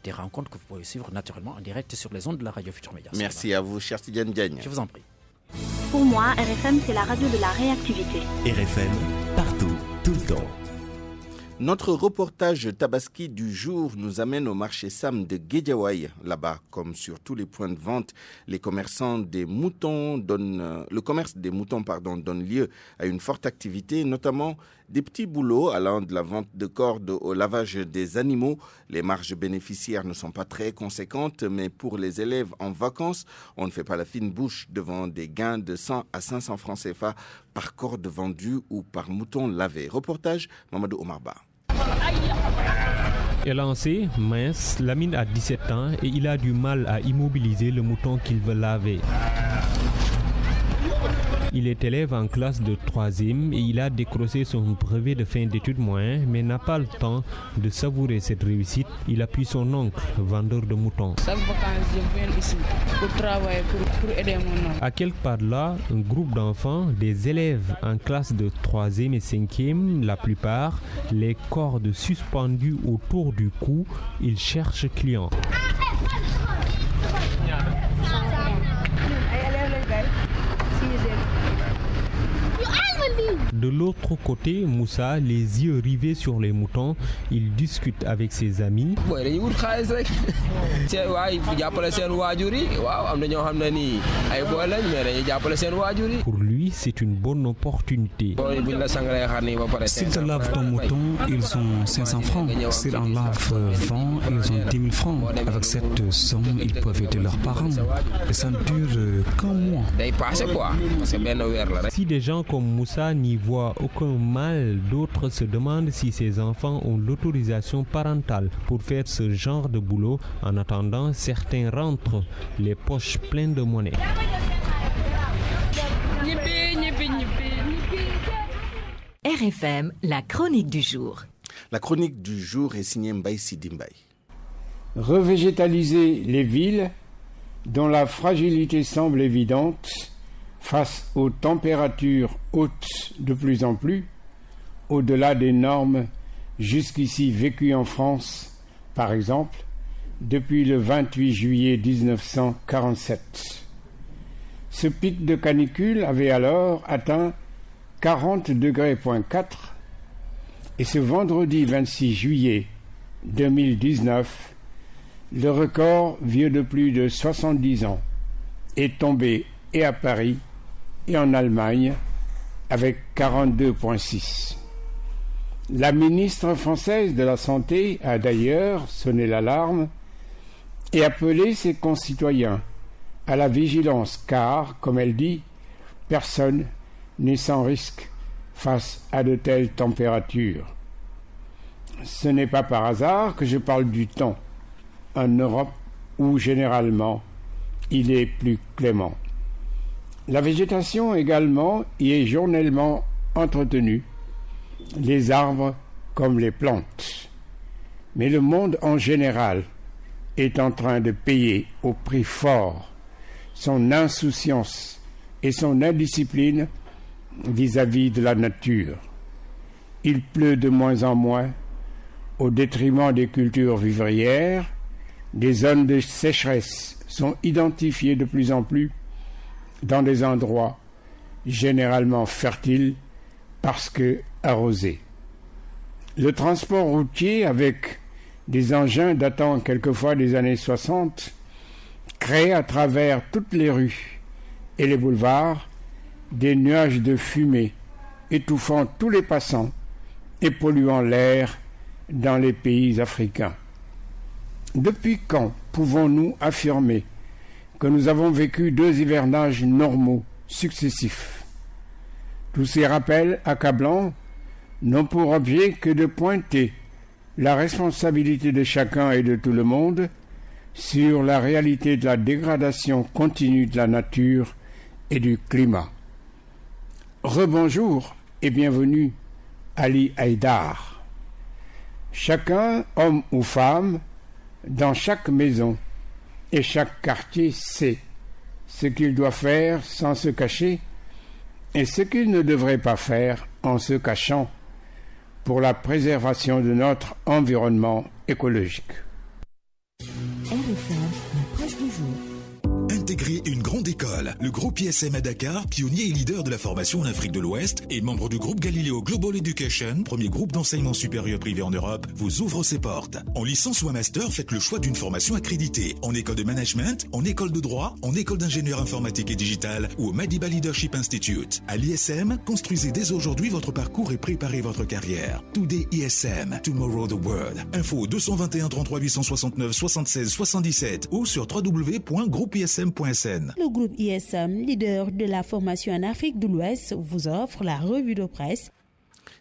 Speaker 4: Des rencontres que vous pouvez suivre naturellement en direct sur les ondes de la radio Futur Média.
Speaker 1: Merci à vous, cher Tidiane Diagne.
Speaker 4: Je vous en prie.
Speaker 5: Pour moi, RFM, c'est la radio de la réactivité.
Speaker 21: RFM, partout, tout le temps.
Speaker 1: Notre reportage Tabaski du jour nous amène au marché Sam de Guédiawaye. Là-bas, comme sur tous les points de vente, le commerce des moutons donne lieu à une forte activité, notamment des petits boulots allant de la vente de cordes au lavage des animaux. Les marges bénéficiaires ne sont pas très conséquentes, mais pour les élèves en vacances, on ne fait pas la fine bouche devant des gains de 100 à 500 francs CFA par corde vendue ou par mouton lavé. Reportage Mamadou Omarba.
Speaker 6: Élancé, mince, Lamine a 17 ans et il a du mal à immobiliser le mouton qu'il veut laver. Il est élève en classe de 3e et il a décroché son brevet de fin d'études moyennes, mais n'a pas le temps de savourer cette réussite. Il appuie son oncle, vendeur de moutons.
Speaker 7: Chaque vacances, je viens ici pour travailler, pour aider mon oncle.
Speaker 6: À quelque part là, un groupe d'enfants, des élèves en classe de 3e et 5e, la plupart, les cordes suspendues autour du cou, ils cherchent clients. De l'autre côté, Moussa, les yeux rivés sur les moutons, il discute avec ses amis. Pour lui, c'est une bonne opportunité.
Speaker 8: S'ils te lavent ton mouton, ils ont 500 francs. S'ils en lavent 20, ils ont 10 000 francs. Avec cette somme, ils peuvent aider leurs parents. Et ça ne dure qu'un mois.
Speaker 6: Si des gens comme Moussa n'y voient aucun mal, d'autres se demandent si ces enfants ont l'autorisation parentale pour faire ce genre de boulot. En attendant, certains rentrent les poches pleines de monnaie.
Speaker 10: RFM, la chronique du jour.
Speaker 1: La chronique du jour est signée Mbaye Sidi Mbaye.
Speaker 26: Revégétaliser les villes dont la fragilité semble évidente face aux températures hautes de plus en plus, au-delà des normes jusqu'ici vécues en France, par exemple, depuis le 28 juillet 1947. Ce pic de canicule avait alors atteint 40,4 degrés et ce vendredi 26 juillet, 2019, le record vieux de plus de 70 ans est tombé et à Paris et en Allemagne avec 42,6. La ministre française de la Santé a d'ailleurs sonné l'alarme et appelé ses concitoyens à la vigilance car, comme elle dit, personne n'est sans risque face à de telles températures. Ce n'est pas par hasard que je parle du temps en Europe où généralement il est plus clément. La végétation également y est journellement entretenue, les arbres comme les plantes. Mais le monde en général est en train de payer au prix fort son insouciance et son indiscipline vis-à-vis de la nature. Il pleut de moins en moins au détriment des cultures vivrières, des zones de sécheresse sont identifiées de plus en plus dans des endroits généralement fertiles parce que arrosés. Le transport routier avec des engins datant quelquefois des années 60 crée à travers toutes les rues et les boulevards des nuages de fumée étouffant tous les passants et polluant l'air dans les pays africains. Depuis quand pouvons-nous affirmer que nous avons vécu 2 hivernages normaux successifs? Tous ces rappels accablants n'ont pour objet que de pointer la responsabilité de chacun et de tout le monde sur la réalité de la dégradation continue de la nature et du climat. Rebonjour et bienvenue, Ali Haïdar. Chacun, homme ou femme, dans chaque maison et chaque quartier sait ce qu'il doit faire sans se cacher et ce qu'il ne devrait pas faire en se cachant pour la préservation de notre environnement écologique.
Speaker 21: RFM, l'approche du jour. Intégrer une grande école. Le groupe ISM à Dakar, pionnier et leader de la formation en Afrique de l'Ouest et membre du groupe Galileo Global Education, premier groupe d'enseignement supérieur privé en Europe, vous ouvre ses portes. En licence ou en master, faites le choix d'une formation accréditée en école de management, en école de droit, en école d'ingénieur informatique et digital ou au Madiba Leadership Institute. À l'ISM, construisez dès aujourd'hui votre parcours et préparez votre carrière. Today ISM, Tomorrow the World. Info 221 33 869 76 77 ou sur www.groupeism.sn.
Speaker 11: Le groupe ISM, leader de la formation en Afrique de l'Ouest, vous offre la revue de presse.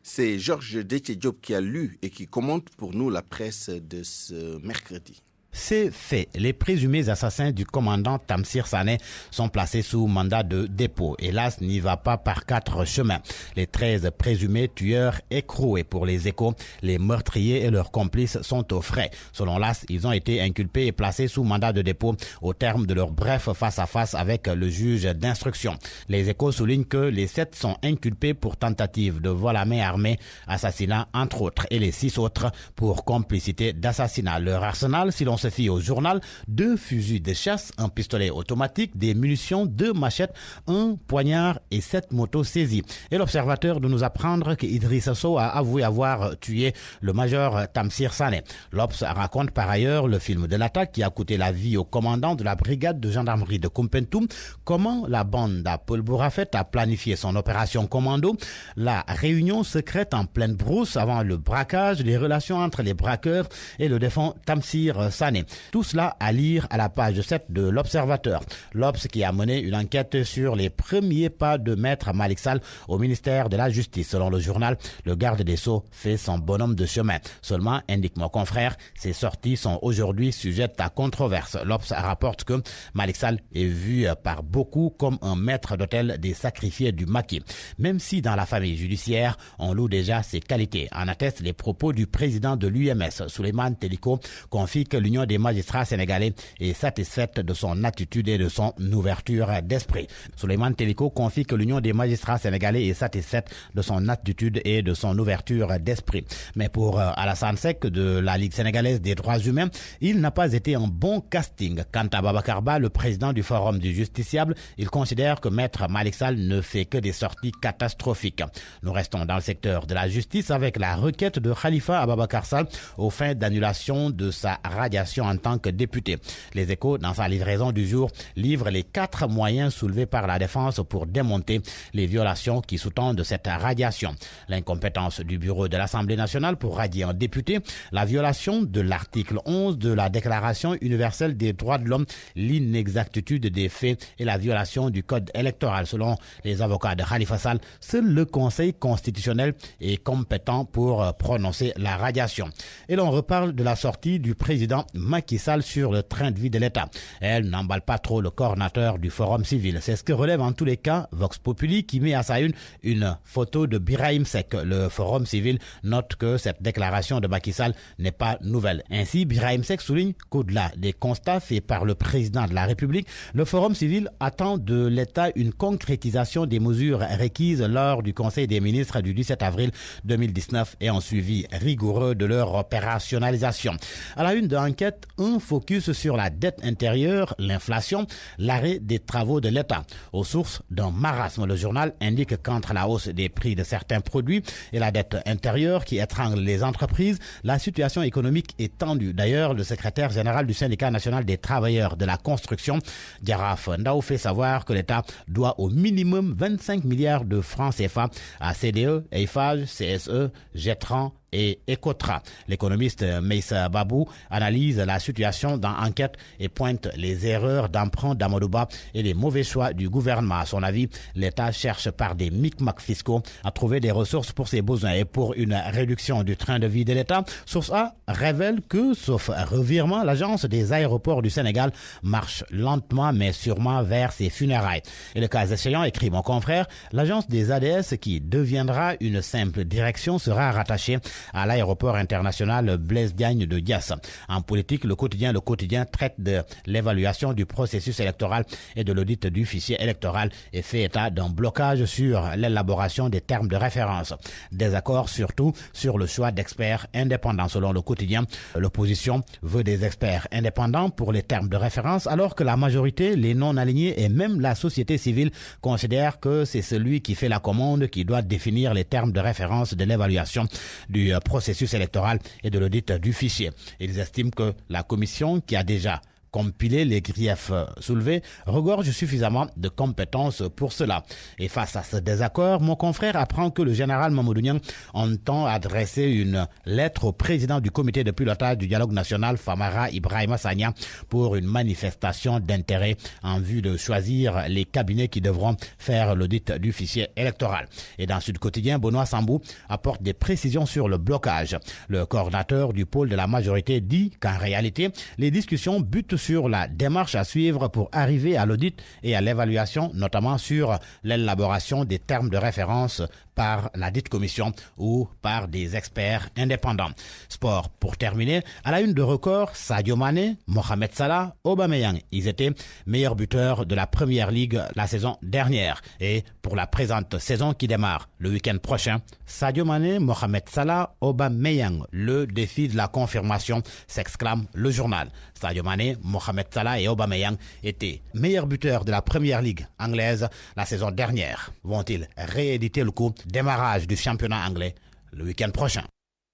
Speaker 1: C'est Georges Déthié Diop qui a lu et qui commente pour nous la presse de ce mercredi.
Speaker 12: C'est fait. Les présumés assassins du commandant Tamsir Sané sont placés sous mandat de dépôt. Et l'AS n'y va pas par 4 chemins. Les 13 présumés tueurs écroués pour les Échos, les meurtriers et leurs complices sont au frais. Selon l'AS, ils ont été inculpés et placés sous mandat de dépôt au terme de leur bref face-à-face avec le juge d'instruction. Les Échos soulignent que les 7 sont inculpés pour tentative de vol à main armée, assassinat entre autres, et les 6 autres pour complicité d'assassinat. Leur arsenal, si l'on se fie au journal, 2 fusils de chasse, un pistolet automatique, des munitions, 2 machettes, un poignard et 7 motos saisies. Et l'observateur de nous apprendre qu'Idrissa Sow a avoué avoir tué le major Tamsir Sané. L'Obs raconte par ailleurs le film de l'attaque qui a coûté la vie au commandant de la brigade de gendarmerie de Koumpentoum, comment la bande à Paul Bourafet a planifié son opération commando, la réunion secrète en pleine brousse avant le braquage, les relations entre les braqueurs et le défunt Tamsir Sané. Tout cela à lire à la page 7 de l'Observateur. L'Obs qui a mené une enquête sur les premiers pas de Maître Malick Sall au ministère de la Justice. Selon le journal, le garde des Sceaux fait son bonhomme de chemin. Seulement, indique mon confrère, ces sorties sont aujourd'hui sujettes à controverse. L'Obs rapporte que Malick Sall est vu par beaucoup comme un maître d'hôtel des sacrifiés du maquis. Même si dans la famille judiciaire, on loue déjà ses qualités. En attestent les propos du président de l'UMS, Souleymane Teliko, confie que l'Union l'Union des magistrats sénégalais est satisfaite de son attitude et de son ouverture d'esprit. Souleymane Teliko confie que l'Union des magistrats sénégalais est satisfaite de son attitude et de son ouverture d'esprit. Mais pour Alassane Seck de la Ligue sénégalaise des droits humains, il n'a pas été un bon casting. Quant à Babacar Ba, le président du Forum du justiciable, il considère que Maître Malick Sall ne fait que des sorties catastrophiques. Nous restons dans le secteur de la justice avec la requête de Khalifa Ababacar Sall aux fins d'annulation de sa radiation en tant que député. Les Échos, dans sa livraison du jour, livrent les 4 moyens soulevés par la défense pour démonter les violations qui sous-tendent cette radiation. L'incompétence du bureau de l'Assemblée nationale pour radier un député, la violation de l'article 11 de la Déclaration universelle des droits de l'homme, l'inexactitude des faits et la violation du code électoral. Selon les avocats de Khalifa Sall, seul le Conseil constitutionnel est compétent pour prononcer la radiation. Et l'on reparle de la sortie du président Macky Sall sur le train de vie de l'État. Elle n'emballe pas trop le coordinateur du Forum civil. C'est ce que relève en tous les cas Vox Populi qui met à sa une photo de Birahim Seck. Le Forum civil note que cette déclaration de Macky Sall n'est pas nouvelle. Ainsi, Birahim Seck souligne qu'au-delà des constats faits par le président de la République, le Forum civil attend de l'État une concrétisation des mesures requises lors du Conseil des ministres du 17 avril 2019 et un suivi rigoureux de leur opérationnalisation. À la une de l'enquête, un focus sur la dette intérieure, l'inflation, l'arrêt des travaux de l'État. Aux sources d'un marasme, le journal indique qu'entre la hausse des prix de certains produits et la dette intérieure qui étrangle les entreprises, la situation économique est tendue. D'ailleurs, le secrétaire général du syndicat national des travailleurs de la construction, Diaraf Ndao, fait savoir que l'État doit au minimum 25 milliards de francs CFA à CDE, Eiffage, CSE, Getran et Ecotra. L'économiste Meissa Babou analyse la situation dans l'enquête et pointe les erreurs d'emprunt d'Amadouba et les mauvais choix du gouvernement. À son avis, l'État cherche par des micmacs fiscaux à trouver des ressources pour ses besoins et pour une réduction du train de vie de l'État. Source A révèle que, sauf revirement, l'agence des aéroports du Sénégal marche lentement mais sûrement vers ses funérailles. Et le cas échéant, écrit mon confrère, l'agence des ADS qui deviendra une simple direction sera rattachée à l'aéroport international Blaise Diagne de Diass. En politique, le quotidien traite de l'évaluation du processus électoral et de l'audit du fichier électoral et fait état d'un blocage sur l'élaboration des termes de référence. Désaccord surtout sur le choix d'experts indépendants. Selon le quotidien, l'opposition veut des experts indépendants pour les termes de référence alors que la majorité, les non-alignés et même la société civile considèrent que c'est celui qui fait la commande qui doit définir les termes de référence de l'évaluation du processus électoral et de l'audit du fichier. Ils estiment que la commission, qui a déjà compilé les griefs soulevés, regorge suffisamment de compétences pour cela. Et face à ce désaccord, mon confrère apprend que le général Mamadou Niang entend adresser une lettre au président du comité de pilotage du dialogue national, Famara Ibrahima Sagna, pour une manifestation d'intérêt en vue de choisir les cabinets qui devront faire l'audit du fichier électoral. Et dans Sud Quotidien, Benoît Sambou apporte des précisions sur le blocage. Le coordinateur du pôle de la majorité dit qu'en réalité, les discussions butent sur la démarche à suivre pour arriver à l'audit et à l'évaluation, notamment sur l'élaboration des termes de référence par la dite commission ou par des experts indépendants. Sport, pour terminer, à la une de Record, Sadio Mané, Mohamed Salah, Aubameyang. Ils étaient meilleurs buteurs de la Première Ligue la saison dernière. Et pour la présente saison qui démarre le week-end prochain, Sadio Mané, Mohamed Salah, Aubameyang. Le défi de la confirmation, s'exclame le journal. Sadio Mané, Mohamed Salah et Aubameyang étaient meilleurs buteurs de la Première Ligue anglaise la saison dernière. Vont-ils rééditer le coup? Démarrage du championnat anglais le week-end prochain.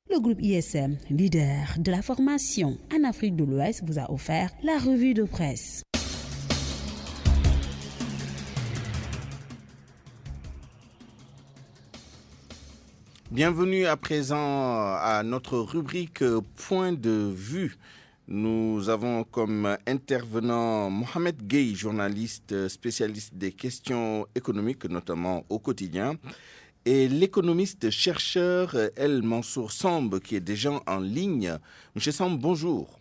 Speaker 11: Le groupe ISM, leader de la formation en Afrique de l'Ouest, vous a offert la revue de presse.
Speaker 1: Bienvenue à présent à notre rubrique Point de vue. Nous avons comme intervenant Mohamed Gueye, journaliste spécialiste des questions économiques, notamment au quotidien, et l'économiste chercheur El Mansour Samb, qui est déjà en ligne. Monsieur Samb, bonjour.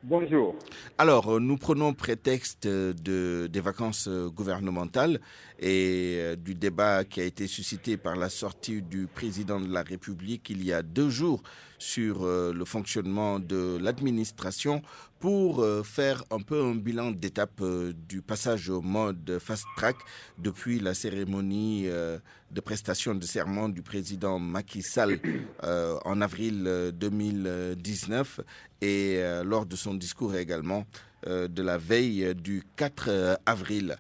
Speaker 9: Bonjour.
Speaker 1: Alors, nous prenons prétexte des vacances gouvernementales et du débat qui a été suscité par la sortie du président de la République il y a 2 jours sur le fonctionnement de l'administration pour faire un peu un bilan d'étape du passage au mode fast-track depuis la cérémonie de prestation de serment du président Macky Sall en avril 2019 et lors de son discours également de la veille du 4 avril.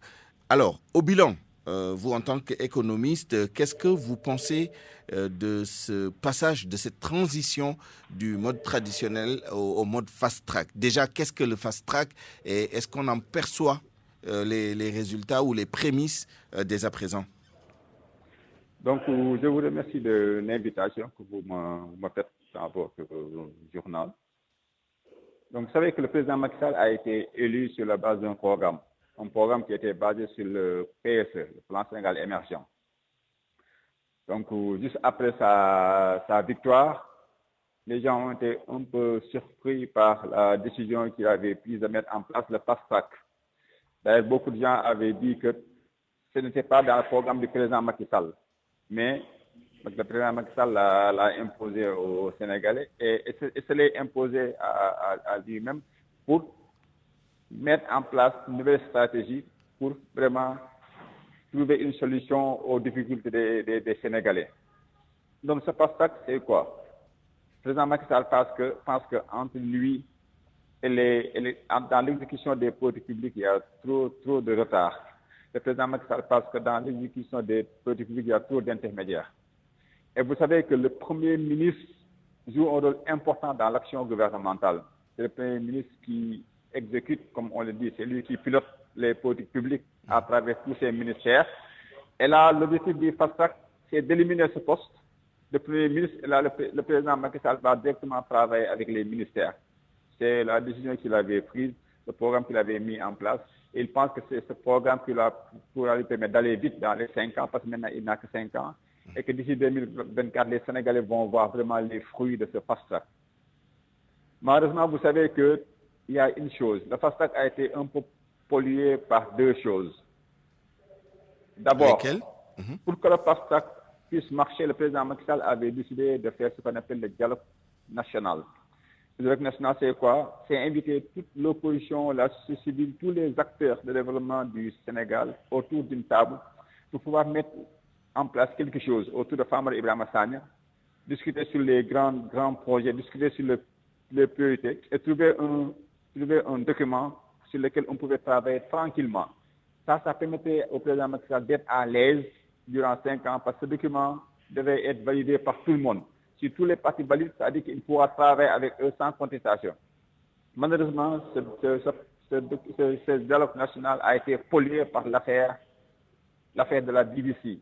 Speaker 1: Alors, au bilan, vous en tant qu'économiste, qu'est-ce que vous pensez de ce passage, de cette transition du mode traditionnel au mode fast-track? Déjà, qu'est-ce que le fast-track et est-ce qu'on en perçoit les résultats ou les prémices dès à présent?
Speaker 9: Donc, je vous remercie de l'invitation que vous me faites dans votre journal. Donc, vous savez que le président Macky Sall a été élu sur la base d'un programme. Un programme qui était basé sur le PSE, le Plan Sénégal émergent. Donc, juste après sa victoire, les gens ont été un peu surpris par la décision qu'il avait prise de mettre en place le fast-track. D'ailleurs, beaucoup de gens avaient dit que ce n'était pas dans le programme du président Macky Sall, mais le président Macky Sall l'a imposé aux Sénégalais et se l'est imposé à lui-même pour mettre en place une nouvelle stratégie pour vraiment trouver une solution aux difficultés des Sénégalais. Donc, ce fast-track, c'est quoi? Le président Macky Sall pense que entre lui et dans l'exécution des politiques publiques, il y a trop de retard. Le président Macky Sall pense que dans l'exécution des politiques publiques, il y a trop d'intermédiaires. Et vous savez que le Premier ministre joue un rôle important dans l'action gouvernementale. C'est le Premier ministre qui exécute, comme on le dit, c'est lui qui pilote les politiques publiques à travers tous ses ministères. Et là, l'objectif du fast-track, c'est d'éliminer ce poste de Premier ministre. Et là, le président Macky Sall va directement travailler avec les ministères. C'est la décision qu'il avait prise, le programme qu'il avait mis en place. Et il pense que c'est ce programme qui pourra lui permettre d'aller vite dans les 5 ans, parce que maintenant, il n'a que 5 ans. Et que d'ici 2024, les Sénégalais vont voir vraiment les fruits de ce fast-track. Malheureusement, vous savez qu'il y a une chose. Le fast-track a été un peu pollué par deux choses. D'abord, pour que le fast-track puisse marcher, le président Macky Sall avait décidé de faire ce qu'on appelle le dialogue national. Le dialogue national, c'est quoi? C'est inviter toute l'opposition, la société civile, tous les acteurs de développement du Sénégal autour d'une table pour pouvoir mettre en place quelque chose autour de Famara Ibrahima Sagna, discuter sur les grands projets, discuter sur les priorités et trouver un document sur lequel on pouvait travailler tranquillement. Ça permettait au président Macky Sall d'être à l'aise durant 5 ans parce que ce document devait être validé par tout le monde. Si tous les partis valident, ça veut dire qu'il pourra travailler avec eux sans contestation. Malheureusement, ce dialogue national a été pollué par l'affaire de la BBC.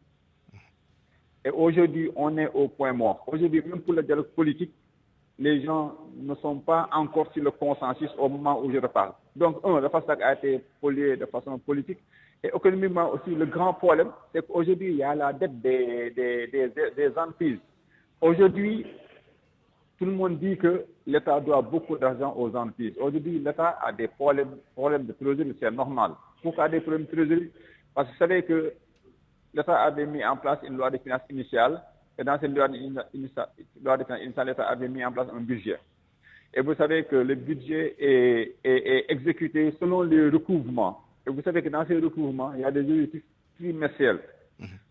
Speaker 9: Et aujourd'hui, on est au point mort. Aujourd'hui, même pour le dialogue politique, les gens ne sont pas encore sur le consensus au moment où je reparle. Donc, le fast-track a été pollué de façon politique. Et économiquement aussi, le grand problème, c'est qu'aujourd'hui, il y a la dette des entreprises. Aujourd'hui, tout le monde dit que l'État doit beaucoup d'argent aux entreprises. Aujourd'hui, l'État a des problèmes de trésorerie, c'est normal. Pourquoi des problèmes de trésorerie? Parce que vous savez que l'État avait mis en place une loi de finances initiale, et dans cette loi de finances initiale, l'État avait mis en place un budget. Et vous savez que le budget est exécuté selon les recouvrements. Et vous savez que dans ces recouvrements, il y a des objectifs trimestriels.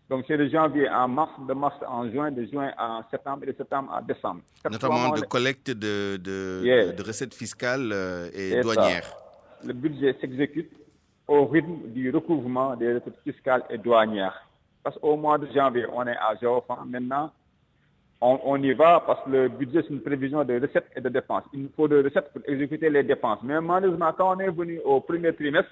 Speaker 9: Donc c'est de janvier en mars, de mars en juin, de juin en septembre et de septembre en décembre.
Speaker 1: Notamment de collecte de recettes fiscales et douanières.
Speaker 9: Le budget s'exécute au rythme du recouvrement des recettes fiscales et douanières. Parce qu'au mois de janvier, on est à 0 francs. Maintenant, on y va parce que le budget, c'est une prévision de recettes et de dépenses. Il nous faut des recettes pour exécuter les dépenses. Mais malheureusement, quand on est venu au premier trimestre,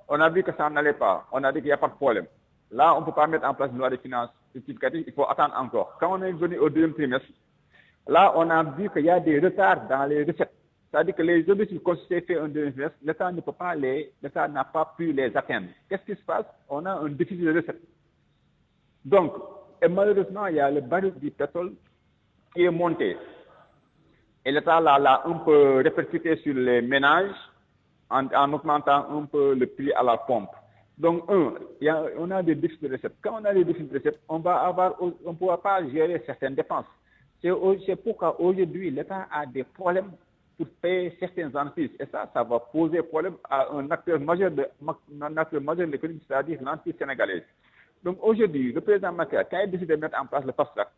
Speaker 9: on a vu que ça n'allait pas. On a dit qu'il n'y a pas de problème. Là, on ne peut pas mettre en place une loi de finances rectificative, il faut attendre encore. Quand on est venu au deuxième trimestre, là, on a vu qu'il y a des retards dans les recettes. C'est-à-dire que les objectifs qu'on s'est fait en deuxième trimestre, l'État n'a pas pu les atteindre. Qu'est-ce qui se passe? On a un déficit de recettes. Donc, et malheureusement, il y a le baril du pétrole qui est monté. Et l'État l'a un peu répercuté sur les ménages en augmentant un peu le prix à la pompe. Donc, on a des déficits de recettes. Quand on a des déficits de recettes, on ne pourra pas gérer certaines dépenses. C'est pourquoi aujourd'hui, l'État a des problèmes pour payer certaines entreprises. Et ça va poser problème à un acteur majeur de l'économie, c'est-à-dire l'entreprise sénégalaise. Donc aujourd'hui, le président Macky Sall, quand il a décidé de mettre en place le fast track,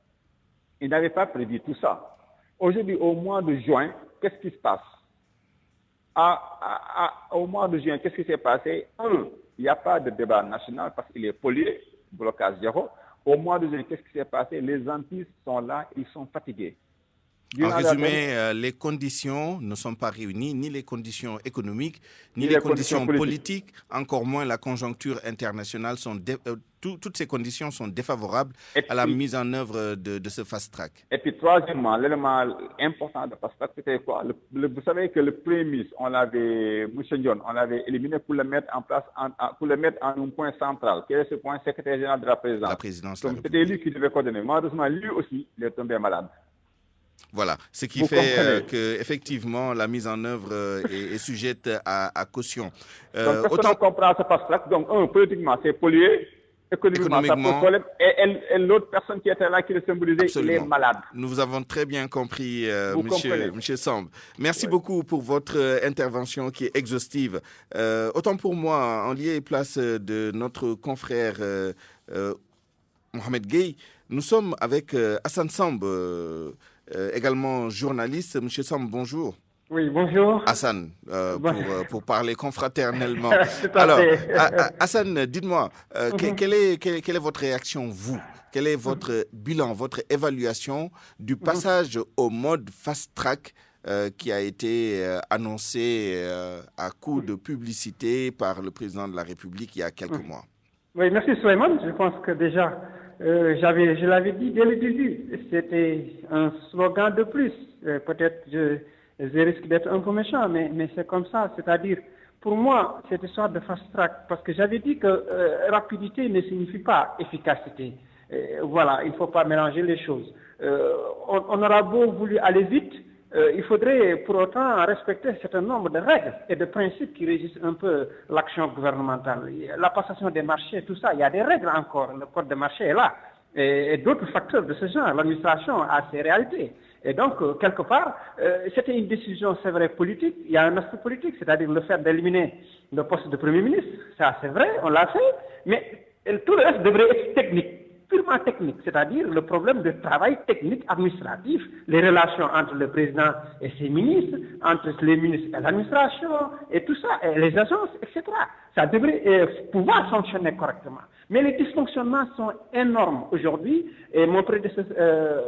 Speaker 9: il n'avait pas prévu tout ça. Aujourd'hui, au mois de juin, qu'est-ce qui se passe? Au mois de juin, qu'est-ce qui s'est passé? Il n'y a pas de débat national parce qu'il est pollué, blocage zéro. Au mois de juin, qu'est-ce qui s'est passé? Les entreprises sont là, ils sont fatigués.
Speaker 1: En résumé, les conditions ne sont pas réunies, ni les conditions économiques, ni les conditions politiques, encore moins la conjoncture internationale. Toutes ces conditions sont défavorables à la mise en œuvre de ce fast-track.
Speaker 9: Et puis, troisièmement, l'élément important de fast-track, c'était quoi? Vous savez que le Premier ministre, on l'avait éliminé pour le mettre en place, pour le mettre en un point central, qui est ce point secrétaire général de la présidence. Donc, c'était lui qui devait coordonner. Malheureusement, lui aussi, il est tombé malade.
Speaker 1: Voilà, ce qui fait qu'effectivement, la mise en œuvre est sujette à caution.
Speaker 9: Donc, autant comprendre ce fast-track. Donc, politiquement, c'est pollué. Économiquement, ça pose problème. Et l'autre personne qui était là, qui le symbolisait, absolument. Il est malade.
Speaker 1: Nous avons très bien compris, monsieur Samb. Merci beaucoup pour votre intervention qui est exhaustive. Autant pour moi, en lieu et place de notre confrère Mohamed Gueye, nous sommes avec Hassan Samb, également journaliste. Monsieur Samb, bonjour.
Speaker 13: Oui, bonjour.
Speaker 1: Hassan, pour parler confraternellement. Alors, Hassan, dites-moi, quelle est votre réaction, vous? Quel est votre bilan, votre évaluation du passage au mode fast-track qui a été annoncé à coup de publicité par le président de la République il y a quelques mois?
Speaker 13: Oui, merci Souleymane. Je pense que déjà, je l'avais dit dès le début, c'était un slogan de plus. Peut-être je risque d'être un peu méchant, mais c'est comme ça. C'est-à-dire, pour moi, cette histoire de fast-track, parce que j'avais dit que rapidité ne signifie pas efficacité. Voilà, il ne faut pas mélanger les choses. On aura beau voulu aller vite, il faudrait pour autant respecter un certain nombre de règles et de principes qui régissent un peu l'action gouvernementale. La passation des marchés, tout ça, il y a des règles encore. Le code des marchés est là. Et d'autres facteurs de ce genre. L'administration a ses réalités. Et donc, quelque part, c'était une décision, c'est vrai, politique. Il y a un aspect politique, c'est-à-dire le fait d'éliminer le poste de Premier ministre. Ça, c'est vrai, on l'a fait. Mais tout le reste devrait être technique, purement technique. C'est-à-dire le problème de travail technique administratif, les relations entre le président et ses ministres, entre les ministres et l'administration, et tout ça, et les agences, etc. Ça devrait pouvoir fonctionner correctement. Mais les dysfonctionnements sont énormes aujourd'hui, et mon prédécesseur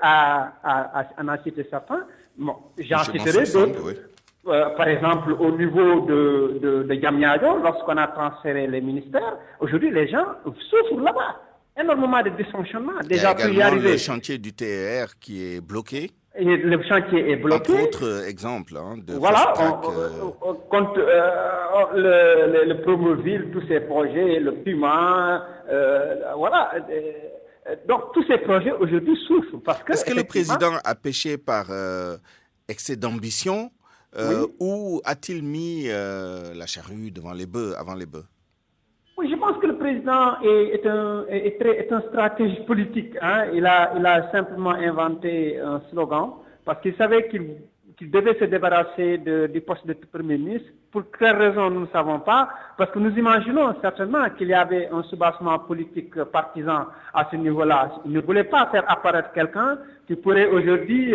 Speaker 13: en a cité certains. Bon, j'en citerai d'autres. Par exemple, au niveau de Diamniadio, lorsqu'on a transféré les ministères, aujourd'hui les gens souffrent là-bas. Énormément de dysfonctionnements. Déjà,
Speaker 1: il y a également le chantier du TER qui est bloqué.
Speaker 13: Et le chantier est bloqué.
Speaker 1: Entre autres exemples de
Speaker 13: voilà, on compte le Promoville, tous ces projets, le Puma, voilà. Donc tous ces projets aujourd'hui souffrent parce que.
Speaker 1: Est-ce que le président a péché par excès d'ambition ou a-t-il mis la charrue devant les bœufs, avant les bœufs?
Speaker 13: Oui, je pense que le président est un stratège politique. Hein. Il a simplement inventé un slogan parce qu'il savait qu'il devait se débarrasser du poste de Premier ministre. Pour quelle raison, nous ne savons pas. Parce que nous imaginons certainement qu'il y avait un soubassement politique partisan à ce niveau-là. Il ne voulait pas faire apparaître quelqu'un qui pourrait aujourd'hui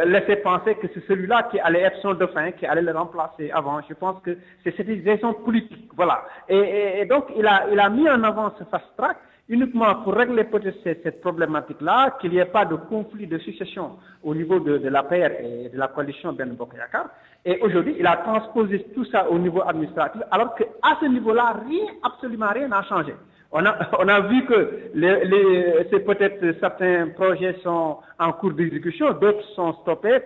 Speaker 13: laisser penser que c'est celui-là qui allait être son dauphin, qui allait le remplacer avant. Je pense que c'est des raisons politiques. Voilà. Et donc, il a mis en avant ce fast-track uniquement pour régler peut-être cette problématique-là, qu'il n'y ait pas de conflit de succession au niveau de l'APR et de la coalition Ben Bokk Yakaar. Et aujourd'hui, il a transposé tout ça au niveau administratif, alors qu'à ce niveau-là, absolument rien n'a changé. On a vu que c'est peut-être certains projets sont en cours d'exécution, d'autres sont stoppés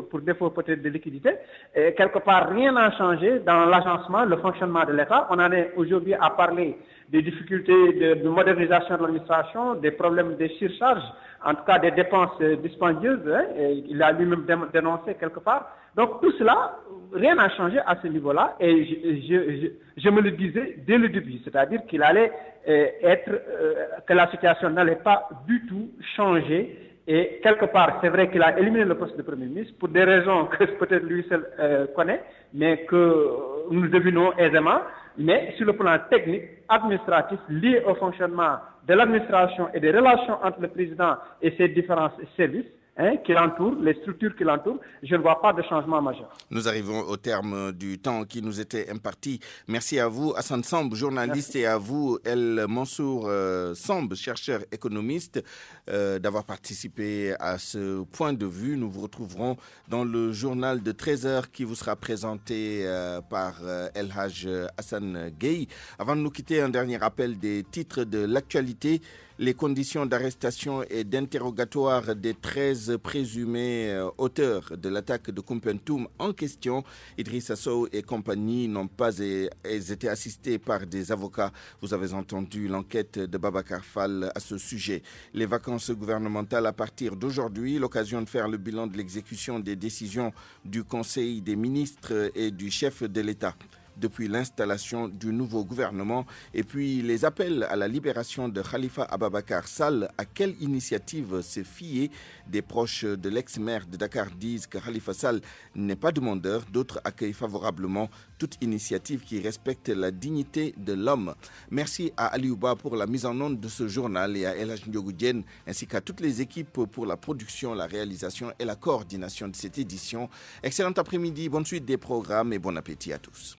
Speaker 13: pour défaut peut-être de liquidité. Et quelque part, rien n'a changé dans l'agencement, le fonctionnement de l'État. On en est aujourd'hui à parler des difficultés de modernisation de l'administration, des problèmes de surcharge, en tout cas des dépenses dispendieuses. Hein, et il a lui-même dénoncé quelque part. Donc tout cela, rien n'a changé à ce niveau-là. Et je me le disais dès le début, c'est-à-dire qu'il allait que la situation n'allait pas du tout changer Et quelque part, c'est vrai qu'il a éliminé le poste de Premier ministre pour des raisons que peut-être lui seul connaît, mais que nous devinons aisément. Mais sur le plan technique, administratif, lié au fonctionnement de l'administration et des relations entre le président et ses différents services, qui l'entourent, les structures qui l'entourent, je ne vois pas de changement majeur.
Speaker 1: Nous arrivons au terme du temps qui nous était imparti. Merci à vous, Hassan Samb, journaliste, et à vous, El Mansour Samb, chercheur économiste, d'avoir participé à ce point de vue. Nous vous retrouverons dans le journal de 13h qui vous sera présenté par El Haj Hassan Gueye. Avant de nous quitter, un dernier rappel des titres de l'actualité. Les conditions d'arrestation et d'interrogatoire des 13 présumés auteurs de l'attaque de Koumpentoum en question, Idrissa Sow et compagnie n'ont pas été assistés par des avocats. Vous avez entendu l'enquête de Babacar Fall à ce sujet. Les vacances gouvernementales à partir d'aujourd'hui, l'occasion de faire le bilan de l'exécution des décisions du Conseil des ministres et du chef de l'État depuis l'installation du nouveau gouvernement, et puis les appels à la libération de Khalifa Ababakar Sall. À quelle initiative se fier? Des proches de l'ex-maire de Dakar disent que Khalifa Sall n'est pas demandeur, d'autres accueillent favorablement toute initiative qui respecte la dignité de l'homme. Merci à Aliouba pour la mise en onde de ce journal et à El Hadj Ndiogou Diène ainsi qu'à toutes les équipes pour la production, la réalisation et la coordination de cette édition. Excellent après-midi, bonne suite des programmes et bon appétit à tous.